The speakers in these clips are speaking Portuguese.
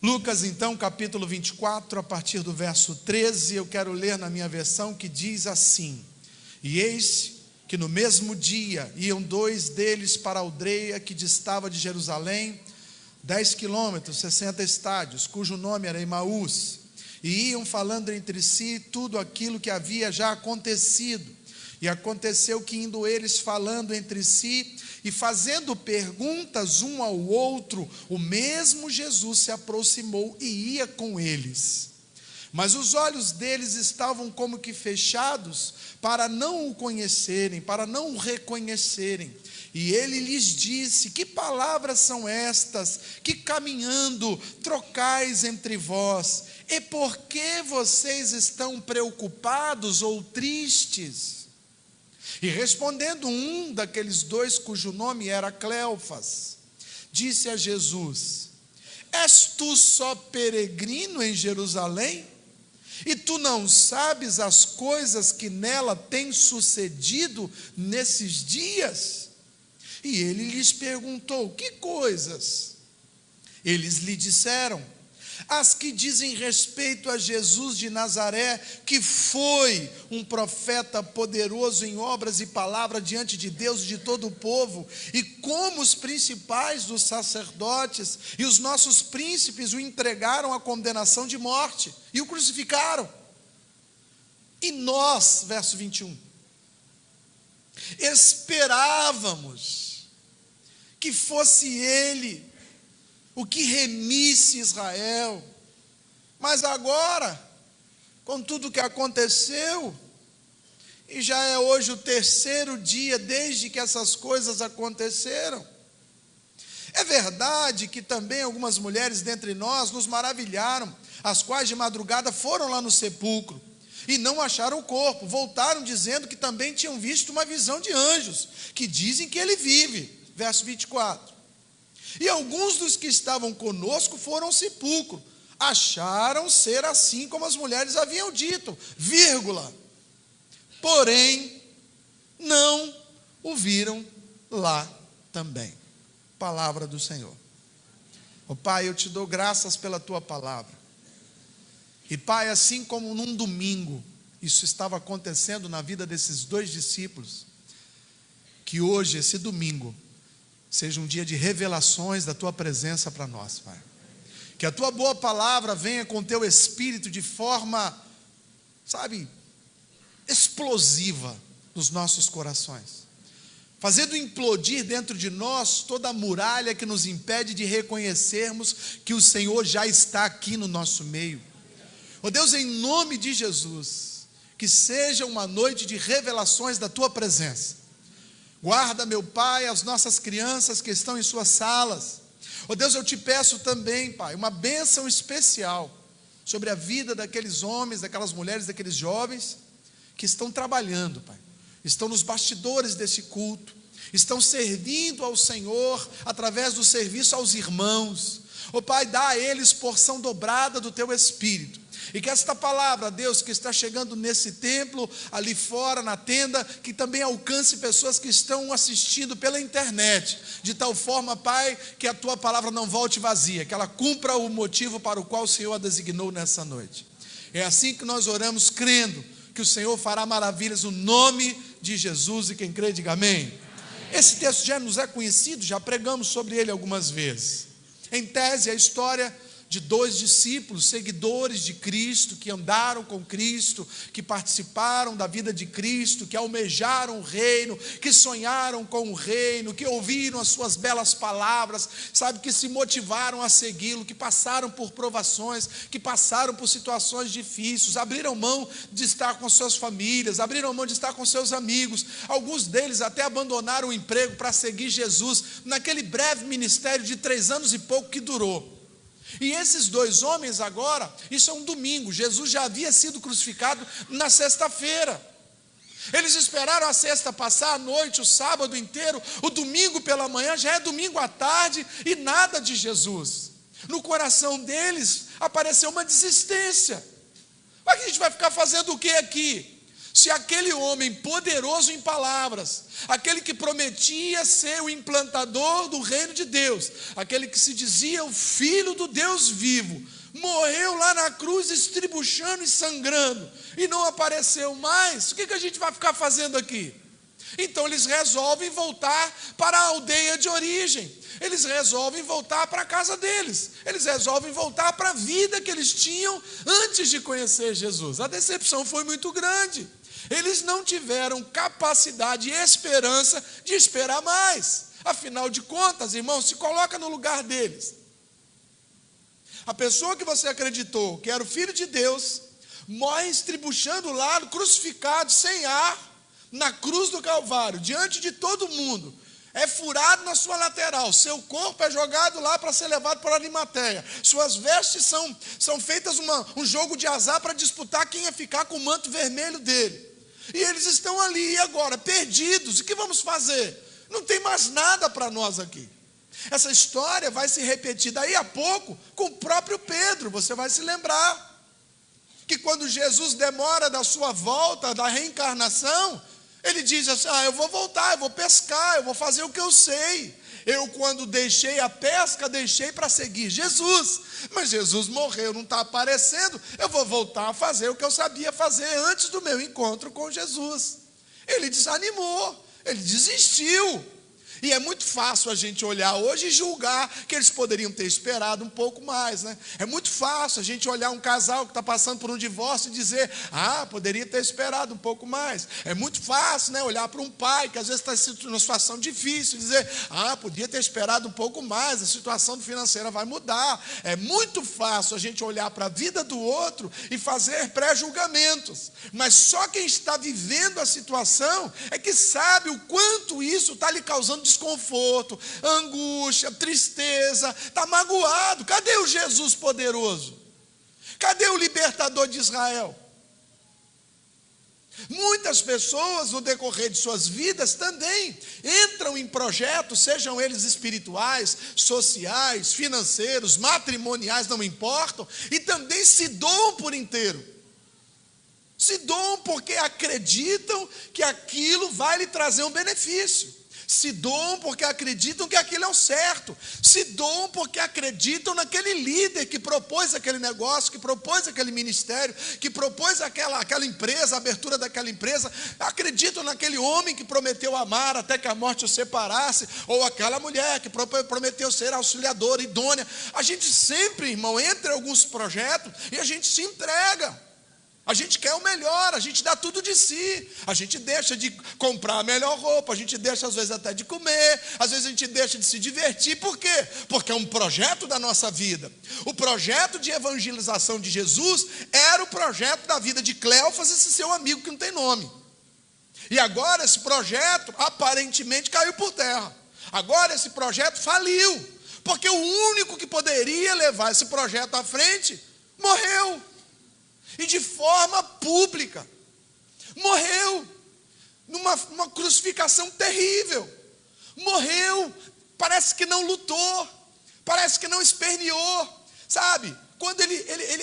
Lucas, então, capítulo 24, a partir do verso 13, eu quero ler na minha versão, que diz assim: E eis que no mesmo dia iam dois deles para a aldeia que distava de Jerusalém, 10 quilômetros, 60 estádios, cujo nome era Emaús, e iam falando entre si tudo aquilo que havia já acontecido. E aconteceu que, indo eles falando entre si e fazendo perguntas um ao outro, o mesmo Jesus se aproximou e ia com eles. Mas os olhos deles estavam como que fechados, para não o conhecerem, para não o reconhecerem. E ele lhes disse: Que palavras são estas, que caminhando trocais entre vós? E por que vocês estão preocupados ou tristes? E respondendo um daqueles dois, cujo nome era Cleofas, disse a Jesus: És tu só peregrino em Jerusalém? E tu não sabes as coisas que nela têm sucedido nesses dias? E ele lhes perguntou: Que coisas? Eles lhe disseram: As que dizem respeito a Jesus de Nazaré, que foi um profeta poderoso em obras e palavra diante de Deus e de todo o povo, e como os principais dos sacerdotes e os nossos príncipes o entregaram à condenação de morte e o crucificaram. E nós, verso 21, esperávamos que fosse ele o que remisse Israel, mas agora, com tudo o que aconteceu, e já é hoje o terceiro dia desde que essas coisas aconteceram, é verdade que também algumas mulheres dentre nós nos maravilharam, as quais de madrugada foram lá no sepulcro, e não acharam o corpo, voltaram dizendo que também tinham visto uma visão de anjos, que dizem que ele vive, verso 24, e alguns dos que estavam conosco foram ao sepulcro, acharam ser assim como as mulheres haviam dito, vírgula, porém, não o viram lá também. Palavra do Senhor. Ó Pai, eu te dou graças pela tua palavra, e Pai, assim como num domingo, isso estava acontecendo na vida desses dois discípulos, que hoje, esse domingo, seja um dia de revelações da tua presença para nós, Pai. Que a tua boa palavra venha com teu espírito de forma, explosiva nos nossos corações, fazendo implodir dentro de nós toda a muralha que nos impede de reconhecermos que o Senhor já está aqui no nosso meio. Ó Deus, em nome de Jesus, que seja uma noite de revelações da tua presença. Guarda, meu Pai, as nossas crianças que estão em suas salas. Ó Deus, eu te peço também, Pai, uma bênção especial sobre a vida daqueles homens, daquelas mulheres, daqueles jovens que estão trabalhando, Pai, estão nos bastidores desse culto, estão servindo ao Senhor através do serviço aos irmãos. Ó Pai, dá a eles porção dobrada do teu Espírito. E que esta palavra, Deus, que está chegando nesse templo, ali fora, na tenda, que também alcance pessoas que estão assistindo pela internet, de tal forma, Pai, que a tua palavra não volte vazia, que ela cumpra o motivo para o qual o Senhor a designou nessa noite. É assim que nós oramos, crendo que o Senhor fará maravilhas no nome de Jesus, e quem crê, diga amém. Amém. Esse texto já nos é conhecido, já pregamos sobre ele algumas vezes. Em tese, a história de dois discípulos, seguidores de Cristo, que andaram com Cristo, que participaram da vida de Cristo, que almejaram o reino, que sonharam com o reino, que ouviram as suas belas palavras, que se motivaram a segui-lo, que passaram por provações, que passaram por situações difíceis, abriram mão de estar com suas famílias, abriram mão de estar com seus amigos, alguns deles até abandonaram o emprego para seguir Jesus, naquele breve ministério de 3 anos e pouco que durou. E esses dois homens agora, isso é um domingo, Jesus já havia sido crucificado na sexta-feira. Eles esperaram a sexta passar, a noite, o sábado inteiro, o domingo pela manhã, já é domingo à tarde e nada de Jesus. No coração deles apareceu uma desistência. Mas a gente vai ficar fazendo o que aqui? Se aquele homem poderoso em palavras, aquele que prometia ser o implantador do reino de Deus, aquele que se dizia o filho do Deus vivo, morreu lá na cruz estribuchando e sangrando, e não apareceu mais, o que a gente vai ficar fazendo aqui? Então eles resolvem voltar para a aldeia de origem, eles resolvem voltar para a casa deles, eles resolvem voltar para a vida que eles tinham antes de conhecer Jesus. A decepção foi muito grande, eles não tiveram capacidade e esperança de esperar mais. Afinal de contas, irmãos, se coloca no lugar deles. A pessoa que você acreditou que era o Filho de Deus, morre estribuchando lá, crucificado, sem ar, na cruz do Calvário, diante de todo mundo, é furado na sua lateral, seu corpo é jogado lá para ser levado para a Arimateia, suas vestes são feitas um jogo de azar para disputar quem ia ficar com o manto vermelho dele, e eles estão ali, e agora, perdidos, o que vamos fazer? Não tem mais nada para nós aqui. Essa história vai se repetir daí a pouco com o próprio Pedro. Você vai se lembrar que quando Jesus demora da sua volta, da reencarnação, ele diz assim: eu vou voltar, eu vou pescar, eu vou fazer o que eu sei. Eu, quando deixei a pesca, deixei para seguir Jesus, mas Jesus morreu, não está aparecendo, eu vou voltar a fazer o que eu sabia fazer antes do meu encontro com Jesus. Ele desanimou, ele desistiu. E é muito fácil a gente olhar hoje e julgar que eles poderiam ter esperado um pouco mais, né? É muito fácil a gente olhar um casal que está passando por um divórcio e dizer: poderia ter esperado um pouco mais. É muito fácil, né, olhar para um pai que às vezes está numa situação difícil e dizer: podia ter esperado um pouco mais, a situação financeira vai mudar. É muito fácil a gente olhar para a vida do outro e fazer pré-julgamentos. Mas só quem está vivendo a situação é que sabe o quanto isso está lhe causando desconforto, angústia, tristeza, está magoado. Cadê o Jesus poderoso? Cadê o libertador de Israel? Muitas pessoas no decorrer de suas vidas também entram em projetos, sejam eles espirituais, sociais, financeiros, matrimoniais, não importam, e também se doam por inteiro. Se doam porque acreditam que aquilo vai lhe trazer um benefício. Se doam porque acreditam que aquilo é o certo. Se doam porque acreditam naquele líder que propôs aquele negócio, que propôs aquele ministério, que propôs aquela empresa, a abertura daquela empresa. Acreditam naquele homem que prometeu amar até que a morte o separasse, ou aquela mulher que prometeu ser auxiliadora, idônea. A gente sempre, irmão, entra em alguns projetos e a gente se entrega. A gente quer o melhor, a gente dá tudo de si, a gente deixa de comprar a melhor roupa, a gente deixa às vezes até de comer, às vezes a gente deixa de se divertir. Por quê? Porque é um projeto da nossa vida. O projeto de evangelização de Jesus era o projeto da vida de Cleófas, esse seu amigo que não tem nome. E agora esse projeto aparentemente caiu por terra. Agora esse projeto faliu, porque o único que poderia levar esse projeto à frente morreu. E de forma pública, morreu, numa crucificação terrível, morreu, parece que não lutou, parece que não esperneou, sabe? Quando ele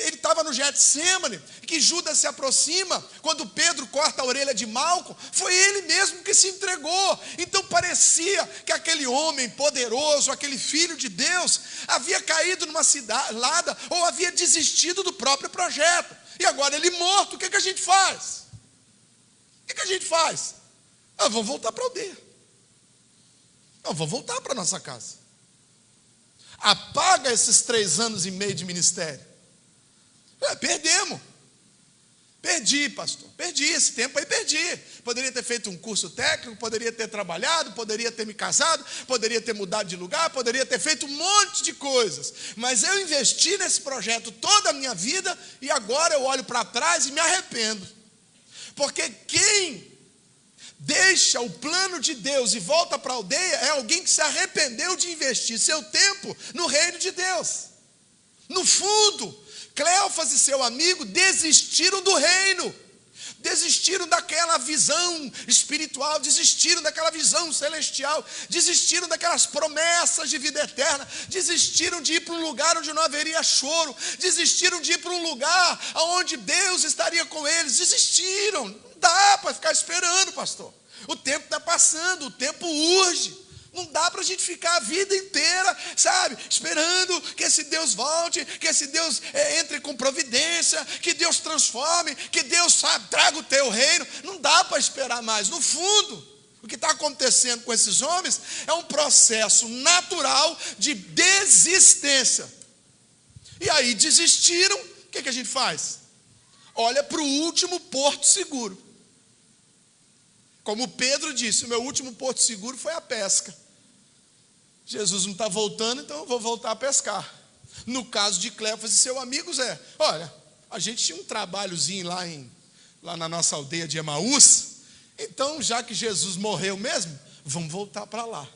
estava no Getsêmani, que Judas se aproxima, quando Pedro corta a orelha de Malco, foi ele mesmo que se entregou. Então parecia que aquele homem poderoso, aquele filho de Deus, havia caído numa cilada, ou havia desistido do próprio projeto. E agora ele morto, o que a gente faz? O que a gente faz? Vamos voltar para a aldeia. Vamos voltar para a nossa casa. Apaga esses 3 anos e meio de ministério. Perdemos. Perdi, pastor. Perdi esse tempo aí, perdi. Poderia ter feito um curso técnico, poderia ter trabalhado, poderia ter me casado, poderia ter mudado de lugar, poderia ter feito um monte de coisas. Mas eu investi nesse projeto toda a minha vida e agora eu olho para trás e me arrependo. Porque quem deixa o plano de Deus e volta para a aldeia é alguém que se arrependeu de investir seu tempo no reino de Deus. No fundo, Cleófas e seu amigo desistiram do reino, desistiram daquela visão espiritual, desistiram daquela visão celestial, desistiram daquelas promessas de vida eterna, desistiram de ir para um lugar onde não haveria choro, desistiram de ir para um lugar onde Deus estaria com eles, desistiram. Não dá para ficar esperando, pastor. O tempo está passando, o tempo urge. Não dá para a gente ficar a vida inteira, sabe, esperando que esse Deus volte, que esse Deus entre com providência, que Deus transforme, que Deus, sabe, traga o teu reino. Não dá para esperar mais. No fundo, o que está acontecendo com esses homens é um processo natural de desistência. E aí desistiram, o que a gente faz? Olha para o último porto seguro. Como Pedro disse, o meu último porto seguro foi a pesca. Jesus não está voltando, então eu vou voltar a pescar. No caso de Cleofas e seu amigo Zé, olha, a gente tinha um trabalhozinho lá na nossa aldeia de Emaús, então já que Jesus morreu mesmo, vamos voltar para lá.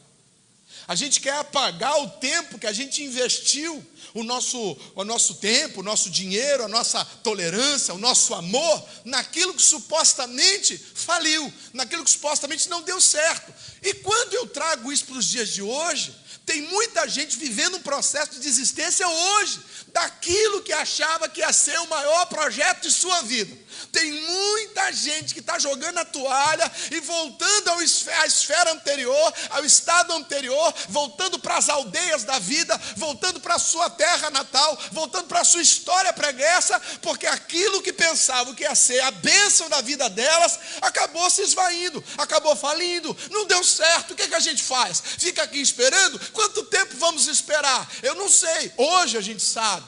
A gente quer apagar o tempo que a gente investiu, o nosso tempo, o nosso dinheiro, a nossa tolerância, o nosso amor, naquilo que supostamente faliu, naquilo que supostamente não deu certo. E quando eu trago isso para os dias de hoje, tem muita gente vivendo um processo de desistência hoje, daquilo que achava que ia ser o maior projeto de sua vida. Tem muita gente que está jogando a toalha e voltando à esfera anterior, ao estado anterior, voltando para as aldeias da vida, voltando para a sua terra natal, voltando para a sua história pregressa, porque aquilo que pensavam que ia ser a bênção da vida delas, acabou se esvaindo, acabou falindo, não deu certo. O que a gente faz? Fica aqui esperando? Quanto tempo vamos esperar? Eu não sei. Hoje a gente sabe,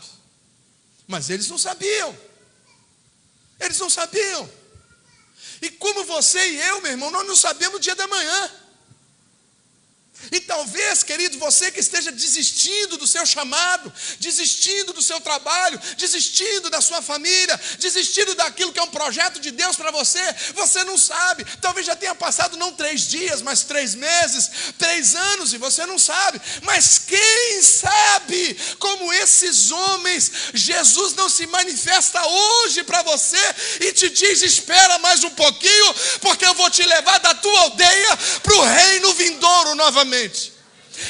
mas eles não sabiam. Eles não sabiam. E como você e eu, meu irmão, nós não sabemos o dia da manhã. E talvez, querido, você que esteja desistindo do seu chamado, desistindo do seu trabalho, desistindo da sua família, desistindo daquilo que é um projeto de Deus para você, você não sabe. Talvez já tenha passado não 3 dias, mas 3 meses, 3 anos, e você não sabe. Mas quem sabe como esses homens, Jesus não se manifesta hoje para você e te diz: espera mais um pouquinho, porque eu vou te levar da tua aldeia para o reino vindouro novamente.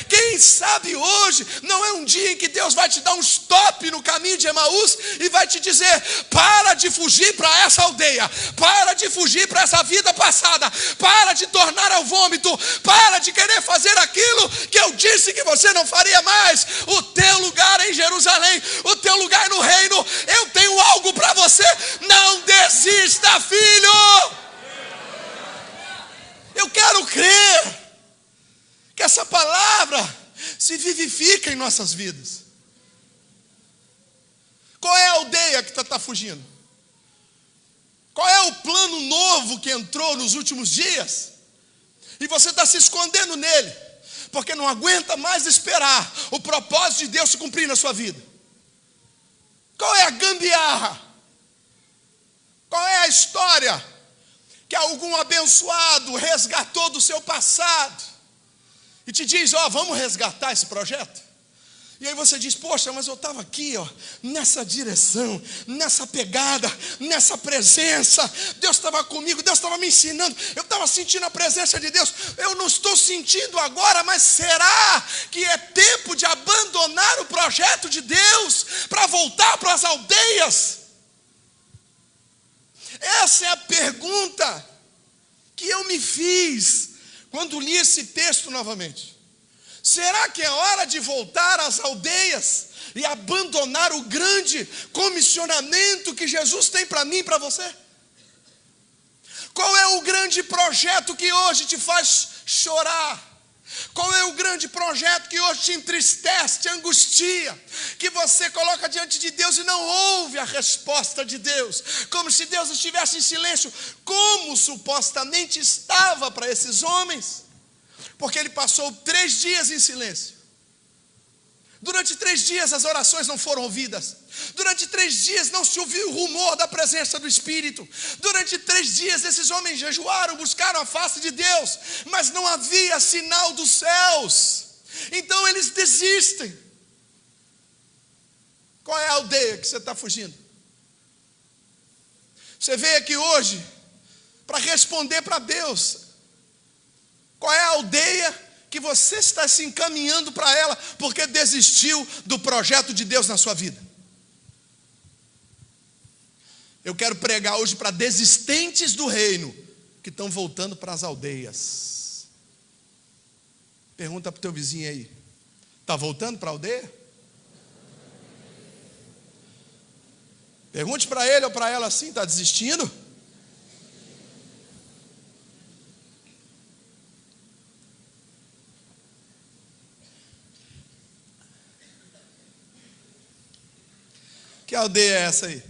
Quem sabe hoje não é um dia em que Deus vai te dar um stop no caminho de Emaús e vai te dizer: para de fugir para essa aldeia, para de fugir para essa vida passada, para de tornar ao vômito, para de querer fazer aquilo que eu disse que você não faria mais. O teu lugar é em Jerusalém, o teu lugar é no reino. Eu tenho algo para você. Não desista, filho. Eu quero crer que essa palavra se vivifica em nossas vidas. Qual é a aldeia que está fugindo? Qual é o plano novo que entrou nos últimos dias? E você está se escondendo nele, porque não aguenta mais esperar o propósito de Deus se cumprir na sua vida. Qual é a gambiarra? Qual é a história que algum abençoado resgatou do seu passado e te diz: vamos resgatar esse projeto? E aí você diz: poxa, mas eu estava aqui, nessa direção, nessa pegada, nessa presença. Deus estava comigo, Deus estava me ensinando, eu estava sentindo a presença de Deus. Eu não estou sentindo agora, mas será que é tempo de abandonar o projeto de Deus para voltar para as aldeias? Essa é a pergunta que eu me fiz quando li esse texto novamente. Será que é hora de voltar às aldeias e abandonar o grande comissionamento que Jesus tem para mim e para você? Qual é o grande projeto que hoje te faz chorar? Qual é o grande projeto que hoje te entristece, te angustia, que você coloca diante de Deus e não ouve a resposta de Deus, como se Deus estivesse em silêncio, como supostamente estava para esses homens? Porque ele passou 3 dias em silêncio. Durante 3 dias as orações não foram ouvidas. Durante 3 dias não se ouviu o rumor da presença do Espírito. Durante 3 dias esses homens jejuaram, buscaram a face de Deus, mas não havia sinal dos céus. Então eles desistem. Qual é a aldeia que você está fugindo? Você veio aqui hoje para responder para Deus. Qual é a aldeia que você está se encaminhando para ela porque desistiu do projeto de Deus na sua vida? Eu quero pregar hoje para desistentes do reino, que estão voltando para as aldeias. Pergunta para o teu vizinho aí, está voltando para a aldeia? Pergunte para ele ou para ela assim, está desistindo? Que aldeia é essa aí?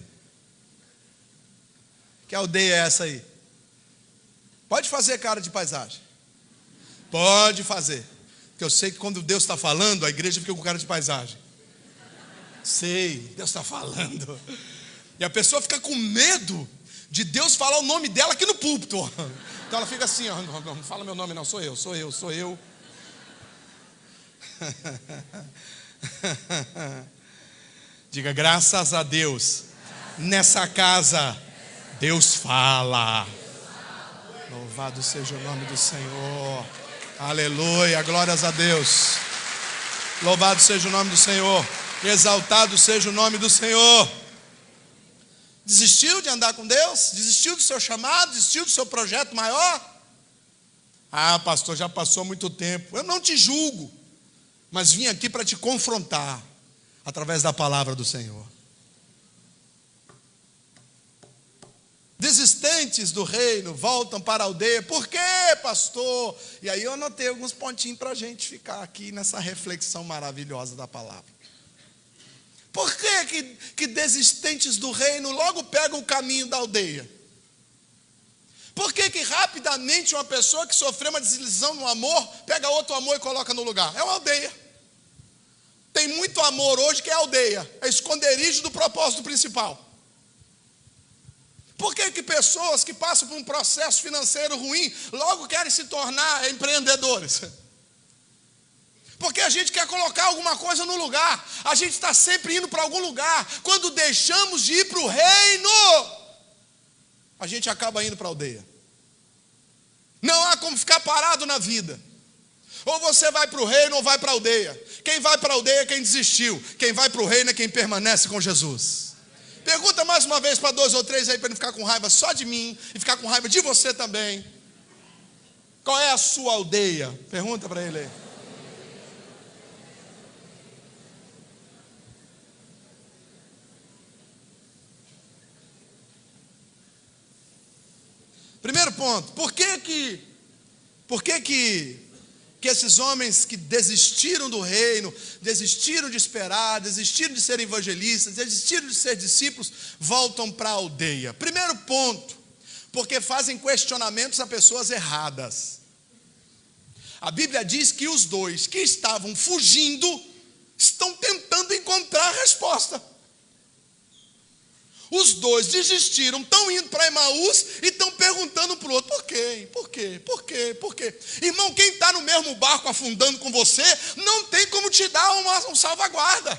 Que aldeia é essa aí? Pode fazer cara de paisagem. Pode fazer. Porque eu sei que quando Deus está falando, a igreja fica com cara de paisagem. Sei, Deus está falando. E a pessoa fica com medo de Deus falar o nome dela aqui no púlpito. Então ela fica assim, ó, não fala meu nome não, sou eu. Diga, graças a Deus, nessa casa, Deus fala. Louvado seja o nome do Senhor. Aleluia, glórias a Deus. Louvado seja o nome do Senhor. Exaltado seja o nome do Senhor. Desistiu de andar com Deus? Desistiu do seu chamado? Desistiu do seu projeto maior? Ah, pastor, já passou muito tempo. Eu não te julgo, mas vim aqui para te confrontar através da palavra do Senhor. Desistentes do reino voltam para a aldeia. Por quê, pastor? E aí eu anotei alguns pontinhos para a gente ficar aqui nessa reflexão maravilhosa da palavra. Por que desistentes do reino logo pegam o caminho da aldeia? Por que rapidamente uma pessoa que sofreu uma desilusão no amor pega outro amor e coloca no lugar? É uma aldeia. Tem muito amor hoje que é aldeia, é esconderijo do propósito principal. Por que pessoas que passam por um processo financeiro ruim logo querem se tornar empreendedores? Porque a gente quer colocar alguma coisa no lugar. A gente está sempre indo para algum lugar. Quando deixamos de ir para o reino, a gente acaba indo para a aldeia. Não há como ficar parado na vida. Ou você vai para o reino ou vai para a aldeia. Quem vai para a aldeia é quem desistiu. Quem vai para o reino é quem permanece com Jesus. Pergunta mais uma vez para 2 ou 3 aí, para não ficar com raiva só de mim e ficar com raiva de você também. Qual é a sua aldeia? Pergunta para ele aí. Primeiro ponto, por que esses homens que desistiram do reino, desistiram de esperar, desistiram de ser evangelistas, desistiram de ser discípulos, voltam para a aldeia? Primeiro ponto, porque fazem questionamentos a pessoas erradas. A Bíblia diz que os dois que estavam fugindo estão tentando encontrar a resposta. Os dois desistiram, estão indo para Emaús e estão perguntando para o outro, por quê? Por quê? Por quê? Por quê? Irmão, quem está no mesmo barco afundando com você, não tem como te dar um salvaguarda.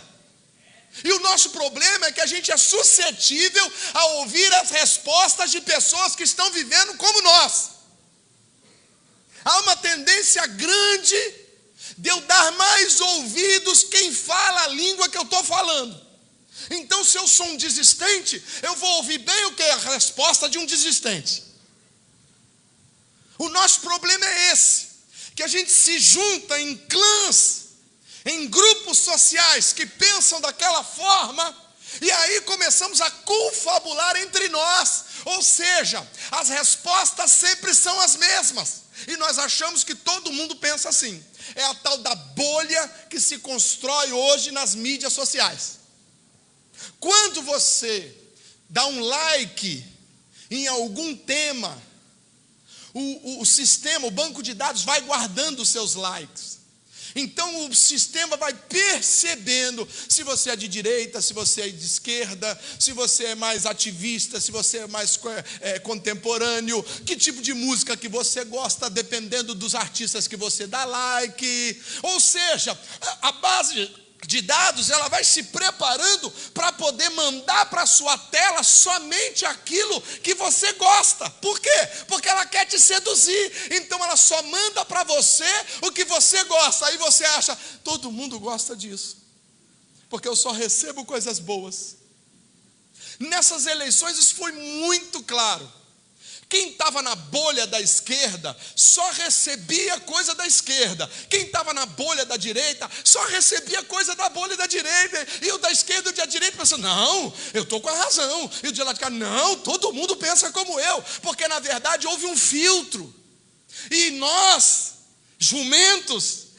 E o nosso problema é que a gente é suscetível a ouvir as respostas de pessoas que estão vivendo como nós. Há uma tendência grande de eu dar mais ouvidos quem fala a língua que eu estou falando. Então, se eu sou um desistente, eu vou ouvir bem o que é a resposta de um desistente. O nosso problema é esse, que a gente se junta em clãs, em grupos sociais que pensam daquela forma, e aí começamos a confabular entre nós, ou seja, as respostas sempre são as mesmas, e nós achamos que todo mundo pensa assim. É a tal da bolha que se constrói hoje nas mídias sociais. Quando você dá um like em algum tema, o sistema, o banco de dados vai guardando os seus likes. Então o sistema vai percebendo se você é de direita, se você é de esquerda, se você é mais ativista, se você é mais contemporâneo, que tipo de música que você gosta, dependendo dos artistas que você dá like. Ou seja, a base de dados, ela vai se preparando para poder mandar para a sua tela somente aquilo que você gosta. Por quê? Porque ela quer te seduzir. Então ela só manda para você o que você gosta. Aí você acha, todo mundo gosta disso, porque eu só recebo coisas boas. Nessas eleições isso foi muito claro. Quem estava na bolha da esquerda só recebia coisa da esquerda. Quem estava na bolha da direita só recebia coisa da bolha da direita. E o da esquerda e o da direita pensando, não, eu estou com a razão. E o de lá de cá, não, todo mundo pensa como eu. Porque na verdade houve um filtro. E nós, jumentos,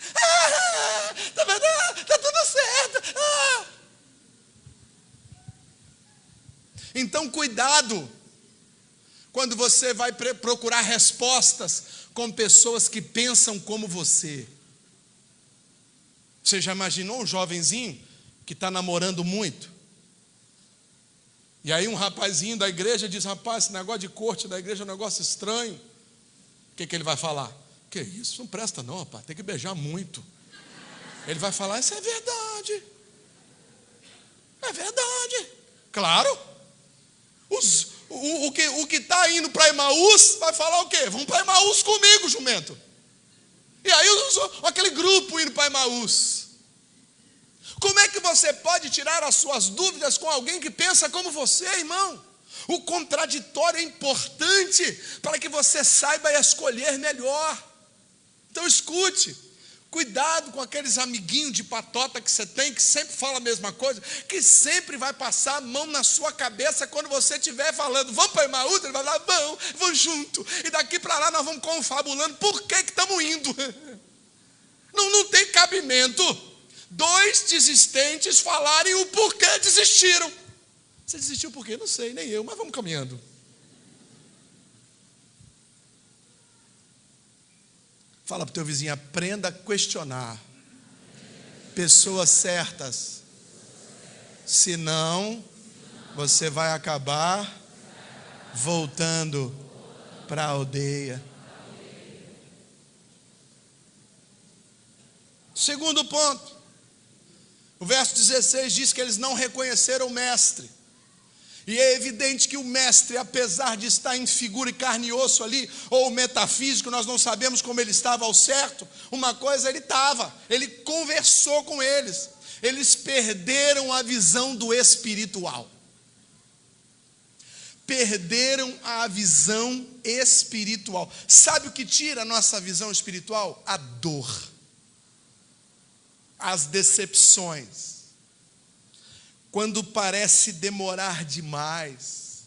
tá vendo? Tá tudo certo. Então cuidado quando você vai procurar respostas com pessoas que pensam como você. Você já imaginou um jovenzinho que está namorando muito? E aí um rapazinho da igreja diz, rapaz, esse negócio de corte da igreja é um negócio estranho. O que ele vai falar? Que isso, não presta não, rapaz, tem que beijar muito. Ele vai falar, isso é verdade. É verdade. Claro. O que está indo para Emaús vai falar o quê? Vamos para Emaús comigo, jumento. E aí aquele grupo indo para Emaús. Como é que você pode tirar as suas dúvidas com alguém que pensa como você, irmão? O contraditório é importante para que você saiba escolher melhor. Então escute. Cuidado com aqueles amiguinhos de patota que você tem, que sempre fala a mesma coisa, que sempre vai passar a mão na sua cabeça quando você estiver falando, vamos para Emaús? Ele vai falar, vamos junto. E daqui para lá nós vamos confabulando, por que estamos indo? Não tem cabimento. 2 desistentes falarem o porquê desistiram. Você desistiu por quê? Não sei, nem eu, mas vamos caminhando. Fala para o teu vizinho, aprenda a questionar pessoas certas. Senão, você vai acabar voltando para a aldeia. Segundo ponto. O verso 16 diz que eles não reconheceram o mestre. E é evidente que o mestre, apesar de estar em figura e carne e osso ali, ou metafísico, nós não sabemos como ele estava ao certo. Uma coisa ele estava, ele conversou com eles. Eles perderam a visão do espiritual. Perderam a visão espiritual. Sabe o que tira a nossa visão espiritual? A dor. As decepções. Quando parece demorar demais.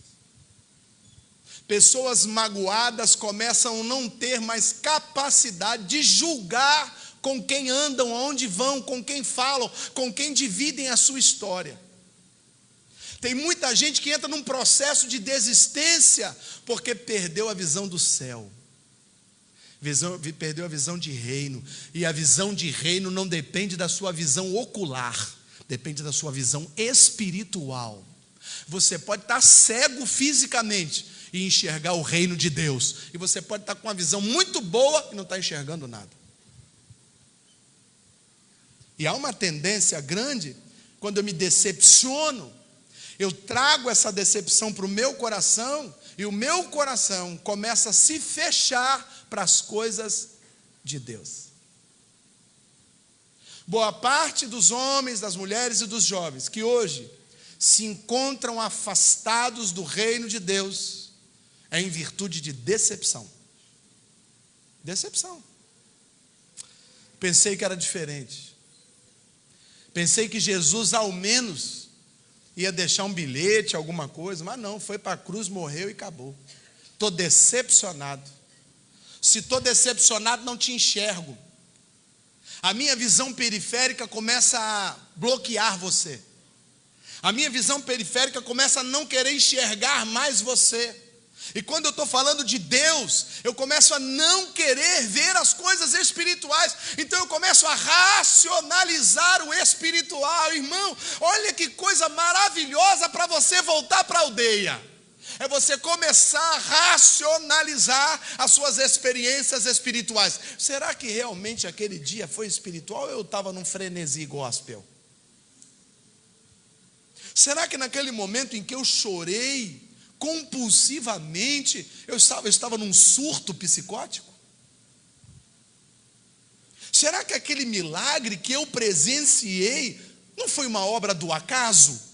Pessoas magoadas começam a não ter mais capacidade de julgar com quem andam, aonde vão, com quem falam, com quem dividem a sua história. Tem muita gente que entra num processo de desistência porque perdeu a visão do céu. Perdeu a visão de reino. E a visão de reino não depende da sua visão ocular. Depende da sua visão espiritual. Você pode estar cego fisicamente e enxergar o reino de Deus. E você pode estar com uma visão muito boa e não estar enxergando nada. E há uma tendência grande, quando eu me decepciono, eu trago essa decepção para o meu coração, e o meu coração começa a se fechar para as coisas de Deus. Boa parte dos homens, das mulheres e dos jovens que hoje se encontram afastados do reino de Deus é em virtude de decepção. Decepção. Pensei que era diferente. Pensei que Jesus ao menos ia deixar um bilhete, alguma coisa, mas não, foi para a cruz, morreu e acabou. Estou decepcionado. Se estou decepcionado, não te enxergo. A minha visão periférica começa a bloquear você. A minha visão periférica começa a não querer enxergar mais você. E quando eu estou falando de Deus, eu começo a não querer ver as coisas espirituais. Então eu começo a racionalizar o espiritual. Irmão, olha que coisa maravilhosa para você voltar para a aldeia. É você começar a racionalizar as suas experiências espirituais. Será que realmente aquele dia foi espiritual ou eu estava num frenesi gospel? Será que naquele momento em que eu chorei compulsivamente, eu estava num surto psicótico? Será que aquele milagre que eu presenciei não foi uma obra do acaso?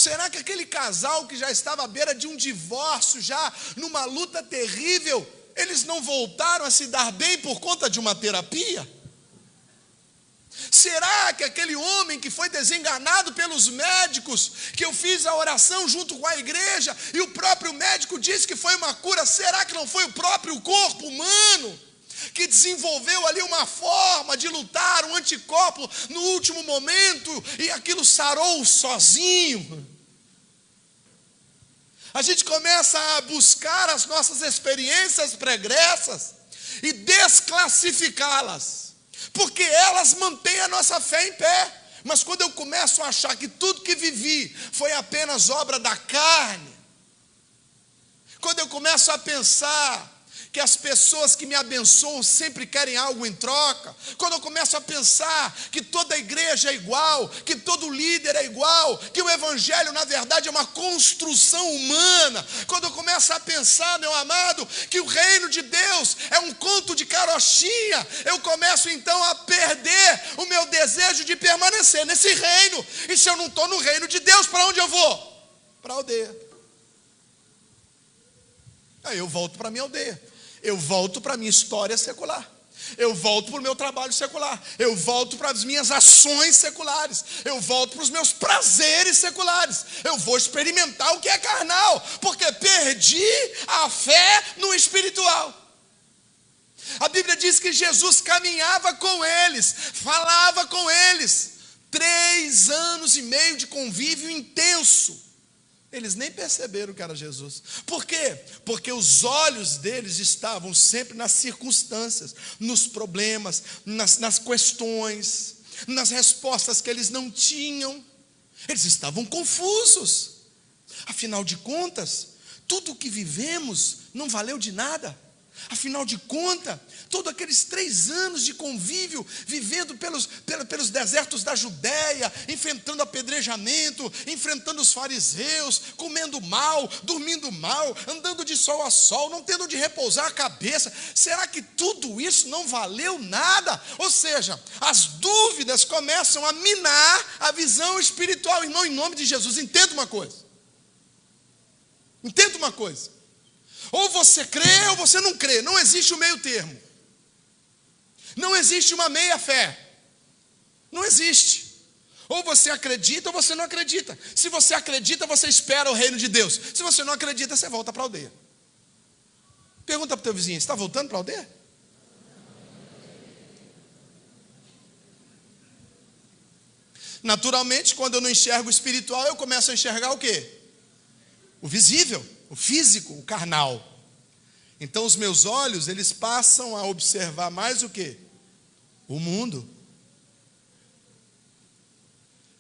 Será que aquele casal que já estava à beira de um divórcio, já numa luta terrível, eles não voltaram a se dar bem por conta de uma terapia? Será que aquele homem que foi desenganado pelos médicos, que eu fiz a oração junto com a igreja, e o próprio médico disse que foi uma cura, será que não foi o próprio corpo humano que desenvolveu ali uma forma de lutar, um anticorpo no último momento, e aquilo sarou sozinho? A gente começa a buscar as nossas experiências pregressas e desclassificá-las, porque elas mantêm a nossa fé em pé. Mas quando eu começo a achar que tudo que vivi foi apenas obra da carne, quando eu começo a pensar que as pessoas que me abençoam sempre querem algo em troca, quando eu começo a pensar que toda igreja é igual, que todo líder é igual, que o evangelho na verdade é uma construção humana, quando eu começo a pensar, meu amado, que o reino de Deus é um conto de carochinha, eu começo então a perder o meu desejo de permanecer nesse reino. E se eu não estou no reino de Deus, para onde eu vou? Para a aldeia. Aí eu volto para a minha aldeia, eu volto para a minha história secular, eu volto para o meu trabalho secular, eu volto para as minhas ações seculares, eu volto para os meus prazeres seculares, eu vou experimentar o que é carnal, porque perdi a fé no espiritual. A Bíblia diz que Jesus caminhava com eles, falava com eles, 3 anos e meio de convívio intenso. Eles nem perceberam que era Jesus. Por quê? Porque os olhos deles estavam sempre nas circunstâncias, nos problemas, nas questões, nas respostas que eles não tinham. Eles estavam confusos. Afinal de contas, tudo o que vivemos não valeu de nada. Afinal de contas, todos aqueles 3 anos de convívio, vivendo pelos desertos da Judéia, enfrentando apedrejamento, enfrentando os fariseus, comendo mal, dormindo mal, andando de sol a sol, não tendo onde repousar a cabeça, será que tudo isso não valeu nada? Ou seja, as dúvidas começam a minar a visão espiritual. Irmão, em nome de Jesus, entenda uma coisa. Entenda uma coisa. Ou você crê ou você não crê, não existe o meio termo, não existe uma meia fé, não existe. Ou você acredita ou você não acredita. Se você acredita, você espera o reino de Deus. Se você não acredita, você volta para a aldeia. Pergunta para o teu vizinho, está voltando para a aldeia? Naturalmente, quando eu não enxergo o espiritual, eu começo a enxergar o quê? O visível, o físico, o carnal. Então os meus olhos, eles passam a observar mais o quê? O mundo.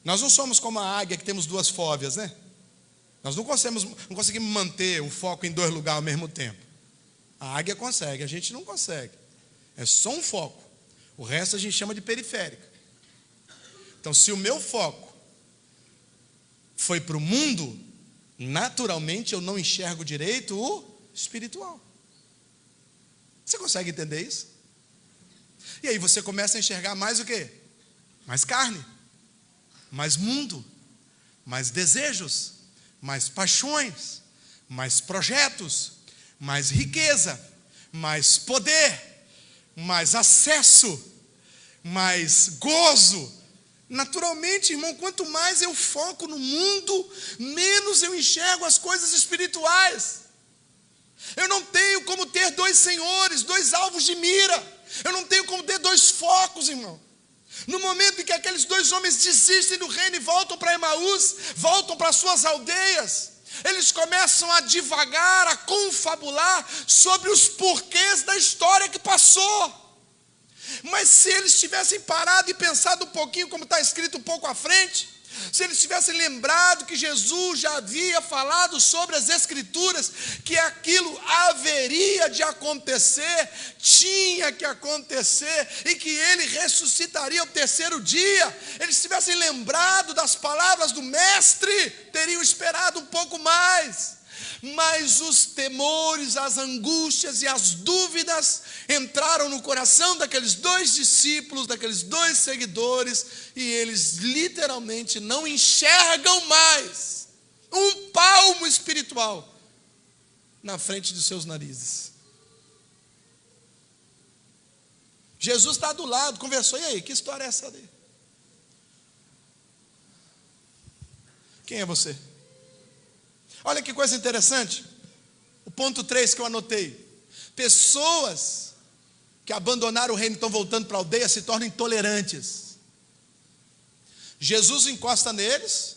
Nós não somos como a águia que temos 2 fóveas, né? Nós não conseguimos manter o foco em 2 lugares ao mesmo tempo. A águia consegue, a gente não consegue. É só um foco. O resto a gente chama de periférica. Então se o meu foco foi para o mundo, naturalmente eu não enxergo direito o espiritual. Você consegue entender isso? E aí você começa a enxergar mais o quê? Mais carne, mais mundo, mais desejos, mais paixões, mais projetos, mais riqueza, mais poder, mais acesso, mais gozo. Naturalmente, irmão, quanto mais eu foco no mundo, menos eu enxergo as coisas espirituais. Eu não tenho como ter 2 senhores, 2 alvos de mira. Eu não tenho como ter 2 focos, irmão. No momento em que aqueles 2 homens desistem do reino e voltam para Emaús, voltam para suas aldeias, eles começam a divagar, a confabular sobre os porquês da história que passou. Mas se eles tivessem parado e pensado um pouquinho, como está escrito um pouco à frente, se eles tivessem lembrado que Jesus já havia falado sobre as Escrituras, que aquilo haveria de acontecer, tinha que acontecer, e que ele ressuscitaria ao 3º dia, eles tivessem lembrado das palavras do Mestre, teriam esperado um pouco mais. Mas os temores, as angústias e as dúvidas entraram no coração daqueles 2 discípulos, daqueles 2 seguidores, e eles literalmente não enxergam mais Um palmo espiritual na frente dos seus narizes. Jesus está do lado, conversou, e aí, que história é essa ali? Quem é você? Olha que coisa interessante. O ponto 3 que eu anotei. Pessoas que abandonaram o reino e estão voltando para a aldeia se tornam intolerantes. Jesus encosta neles.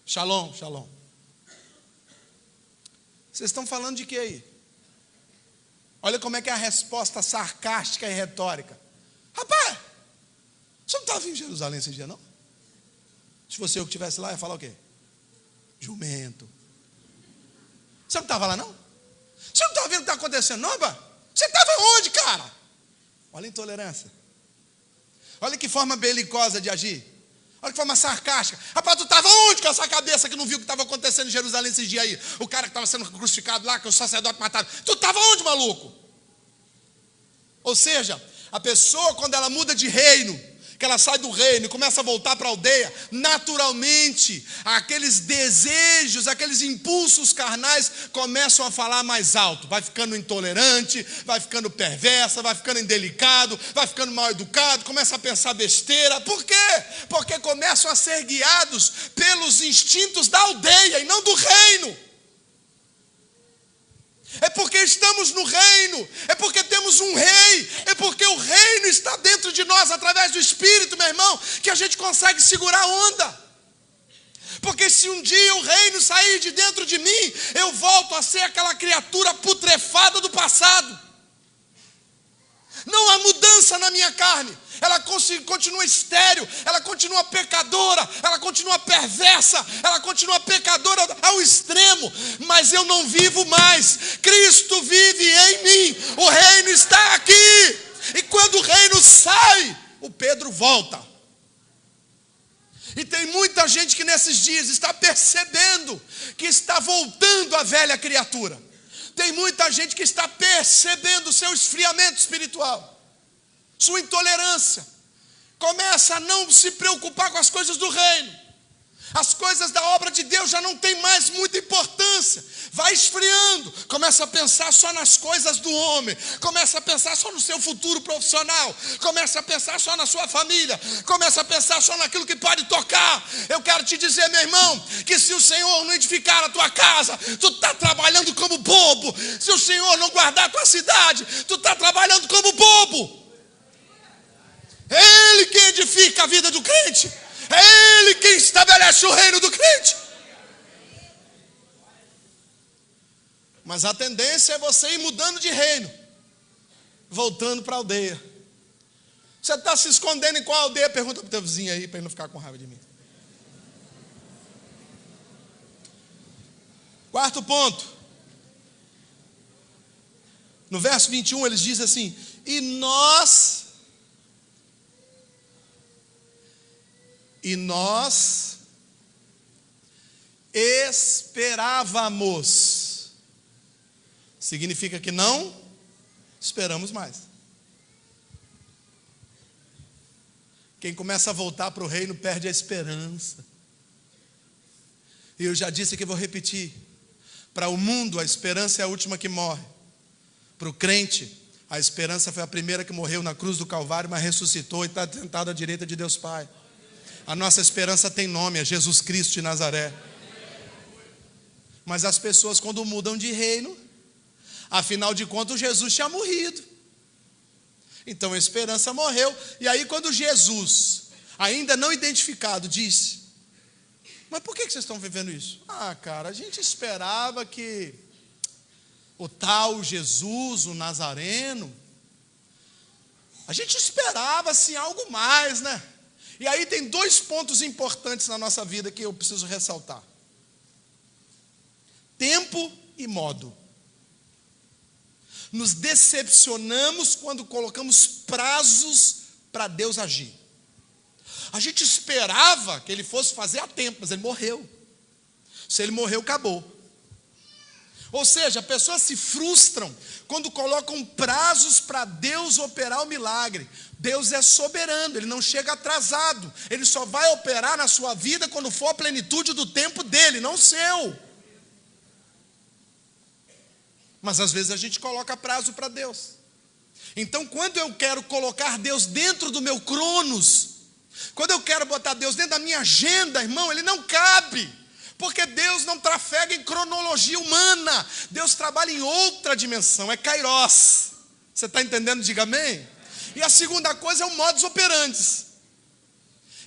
Shalom, shalom. Vocês estão falando de quê aí? Olha como é que é a resposta sarcástica e retórica. Rapaz, você não estava em Jerusalém esse dia, não? Se fosse eu que estivesse lá, ia falar o quê? Jumento. Você não estava lá, não? Você não estava vendo o que está acontecendo, não, rapaz? Você estava onde, cara? Olha a intolerância. Olha que forma belicosa de agir. Olha que forma sarcástica. Rapaz, tu estava onde com essa cabeça que não viu o que estava acontecendo em Jerusalém esses dias aí? O cara que estava sendo crucificado lá, que o sacerdote matado. Tu estava onde, maluco? Ou seja, a pessoa quando ela muda de reino, que ela sai do reino e começa a voltar para a aldeia, naturalmente, aqueles desejos, aqueles impulsos carnais começam a falar mais alto. Vai ficando intolerante, vai ficando perversa, vai ficando indelicado, vai ficando mal educado, começa a pensar besteira. Por quê? Porque começam a ser guiados pelos instintos da aldeia e não do reino. É porque estamos no reino, é porque temos um rei, é porque o reino está dentro de nós, através do Espírito, meu irmão, que a gente consegue segurar a onda. Porque se um dia o reino sair de dentro de mim, eu volto a ser aquela criatura putrefada do passado. Não há mudança na minha carne. Ela continua estéril, ela continua pecadora, ela continua perversa, ela continua pecadora ao extremo, mas eu não vivo mais. Cristo vive em mim, o reino está aqui. E quando o reino sai, o Pedro volta. E tem muita gente que nesses dias está percebendo que está voltando a velha criatura. Tem muita gente que está percebendo o seu esfriamento espiritual, sua intolerância, começa a não se preocupar com as coisas do reino. As coisas da obra de Deus já não tem mais muita importância. Vai esfriando, começa a pensar só nas coisas do homem, começa a pensar só no seu futuro profissional, começa a pensar só na sua família, começa a pensar só naquilo que pode tocar. Eu quero te dizer, meu irmão, que se o Senhor não edificar a tua casa, tu está trabalhando como bobo. Se o Senhor não guardar a tua cidade, tu está trabalhando como bobo. É Ele quem edifica a vida do crente. É Ele quem estabelece o reino do crente. Mas a tendência é você ir mudando de reino, voltando para a aldeia. Você está se escondendo em qual aldeia? Pergunta para o teu vizinho aí, para ele não ficar com raiva de mim. Quarto ponto. No verso 21 eles dizem assim: E nós esperávamos. Significa que não esperamos mais. Quem começa a voltar para o reino perde a esperança. E eu já disse que vou repetir. Para o mundo a esperança é a última que morre. Para o crente a esperança foi a primeira que morreu na cruz do Calvário, mas ressuscitou e está sentado à direita de Deus Pai. A nossa esperança tem nome, é Jesus Cristo de Nazaré. Mas as pessoas quando mudam de reino, afinal de contas Jesus tinha morrido, então a esperança morreu. E aí quando Jesus, ainda não identificado, disse: Mas por que vocês estão vivendo isso? Ah, cara, a gente esperava que o tal Jesus, o Nazareno, a gente esperava assim algo mais, né? E aí tem dois pontos importantes na nossa vida que eu preciso ressaltar: tempo e modo. Nos decepcionamos quando colocamos prazos para Deus agir. A gente esperava que Ele fosse fazer a tempo, mas Ele morreu. Se Ele morreu, acabou. Ou seja, pessoas se frustram quando colocam prazos para Deus operar o milagre. Deus é soberano, Ele não chega atrasado. Ele só vai operar na sua vida quando for a plenitude do tempo dEle, não seu. Mas às vezes a gente coloca prazo para Deus. Então quando eu quero colocar Deus dentro do meu cronos, quando eu quero botar Deus dentro da minha agenda, irmão, Ele não cabe. Porque Deus não trafega em cronologia humana. Deus trabalha em outra dimensão, é kairos. Você está entendendo? Diga amém. E a segunda coisa é o modus operandi.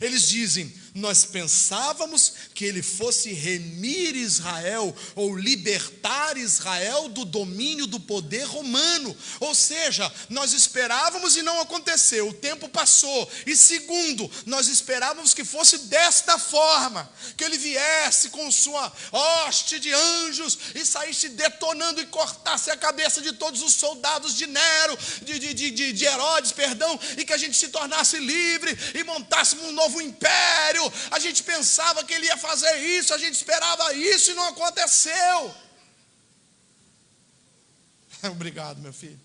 Eles dizem: nós pensávamos que ele fosse remir Israel, ou libertar Israel do domínio do poder romano. Ou seja, nós esperávamos e não aconteceu, o tempo passou. E segundo, nós esperávamos que fosse desta forma, que ele viesse com sua hoste de anjos e saísse detonando e cortasse a cabeça de todos os soldados de Nero, de Herodes, perdão, e que a gente se tornasse livre e montássemos um novo império. A gente pensava que ele ia fazer isso, a gente esperava isso e não aconteceu. Obrigado, meu filho.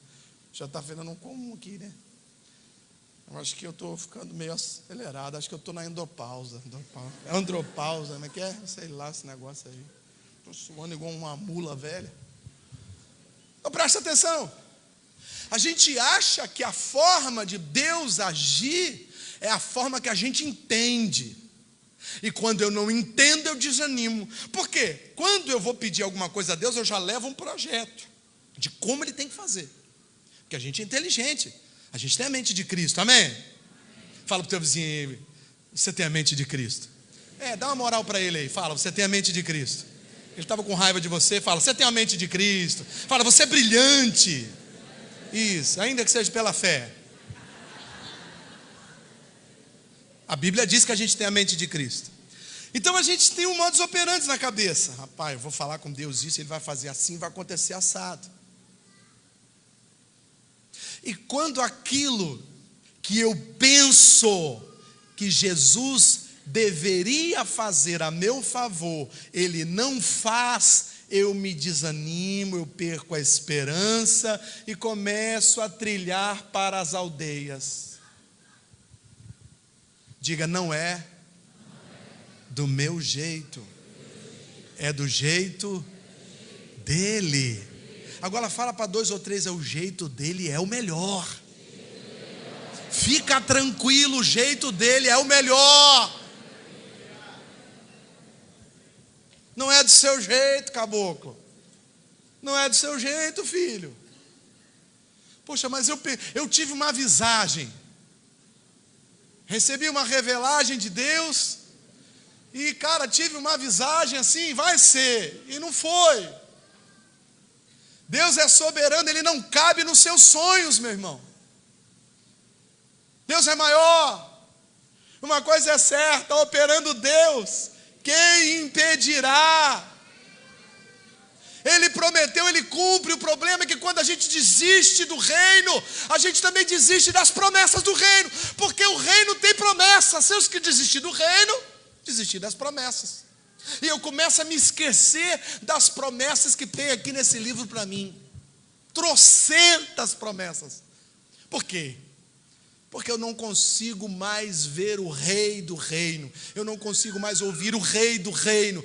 Já está virando um comum aqui, né? Eu acho que eu estou ficando meio acelerado. Acho que eu estou na endopausa. Andropausa, como é que é? Sei lá esse negócio aí. Estou suando igual uma mula velha. Então presta atenção. A gente acha que a forma de Deus agir é a forma que a gente entende. E quando eu não entendo, eu desanimo. Por quê? Quando eu vou pedir alguma coisa a Deus, eu já levo um projeto de como Ele tem que fazer. Porque a gente é inteligente. A gente tem a mente de Cristo, amém? Fala para o teu vizinho: você tem a mente de Cristo? Dá uma moral para ele aí. Fala: você tem a mente de Cristo. Ele estava com raiva de você. Fala: você tem a mente de Cristo. Fala: você é brilhante. Isso, ainda que seja pela fé. A Bíblia diz que a gente tem a mente de Cristo. Então a gente tem um modus operandi na cabeça. Rapaz, eu vou falar com Deus isso, Ele vai fazer assim, vai acontecer assado. E quando aquilo que eu penso que Jesus deveria fazer a meu favor, Ele não faz, eu me desanimo, eu perco a esperança e começo a trilhar para as aldeias. Diga: não é do meu jeito, é do jeito dele. Agora fala para 2 ou 3, o jeito dele é o melhor. Fica tranquilo, o jeito dele é o melhor. Não é do seu jeito, caboclo. Não é do seu jeito, filho. Poxa, mas eu tive uma visagem. Recebi uma revelagem de Deus. E cara, tive uma visagem assim, vai ser. E não foi. Deus é soberano, Ele não cabe nos seus sonhos, meu irmão. Deus é maior. Uma coisa é certa, operando Deus, quem impedirá? Ele prometeu, Ele cumpre. O problema é que quando a gente desiste do reino, a gente também desiste das promessas do reino, porque o reino tem promessas. Se eu que desistir do reino, desistir das promessas. E eu começo a me esquecer das promessas que tem aqui nesse livro para mim. Trocentas promessas. Por quê? Porque eu não consigo mais ver o rei do reino. Eu não consigo mais ouvir o rei do reino.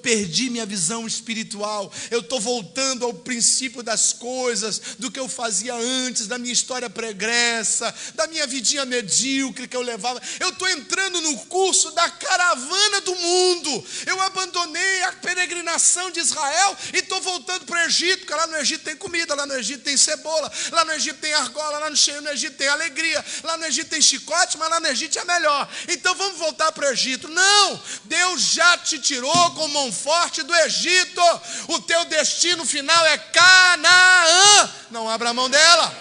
Perdi minha visão espiritual. Eu estou voltando ao princípio das coisas, do que eu fazia antes, da minha história pregressa, da minha vidinha medíocre que eu levava. Eu estou entrando no curso da caravana do mundo. Eu abandonei a peregrinação de Israel e estou voltando para o Egito, porque lá no Egito tem comida, lá no Egito tem cebola, lá no Egito tem argola, lá no Egito tem alegria. Lá no Egito tem chicote, mas lá no Egito é melhor. Então vamos voltar para o Egito. Não, Deus já te tirou com mão forte do Egito. O teu destino final é Canaã. Não abra a mão dela.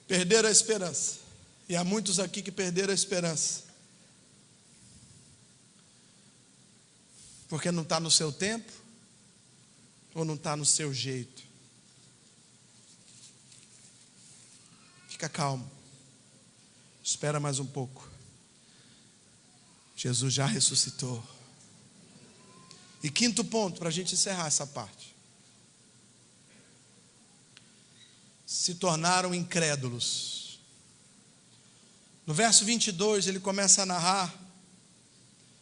Perderam a esperança. E há muitos aqui que perderam a esperança. Porque não está no seu tempo, ou não está no seu jeito. Fica calmo. Espera mais um pouco. Jesus já ressuscitou. E quinto ponto, para a gente encerrar essa parte. Se tornaram incrédulos. No verso 22, ele começa a narrar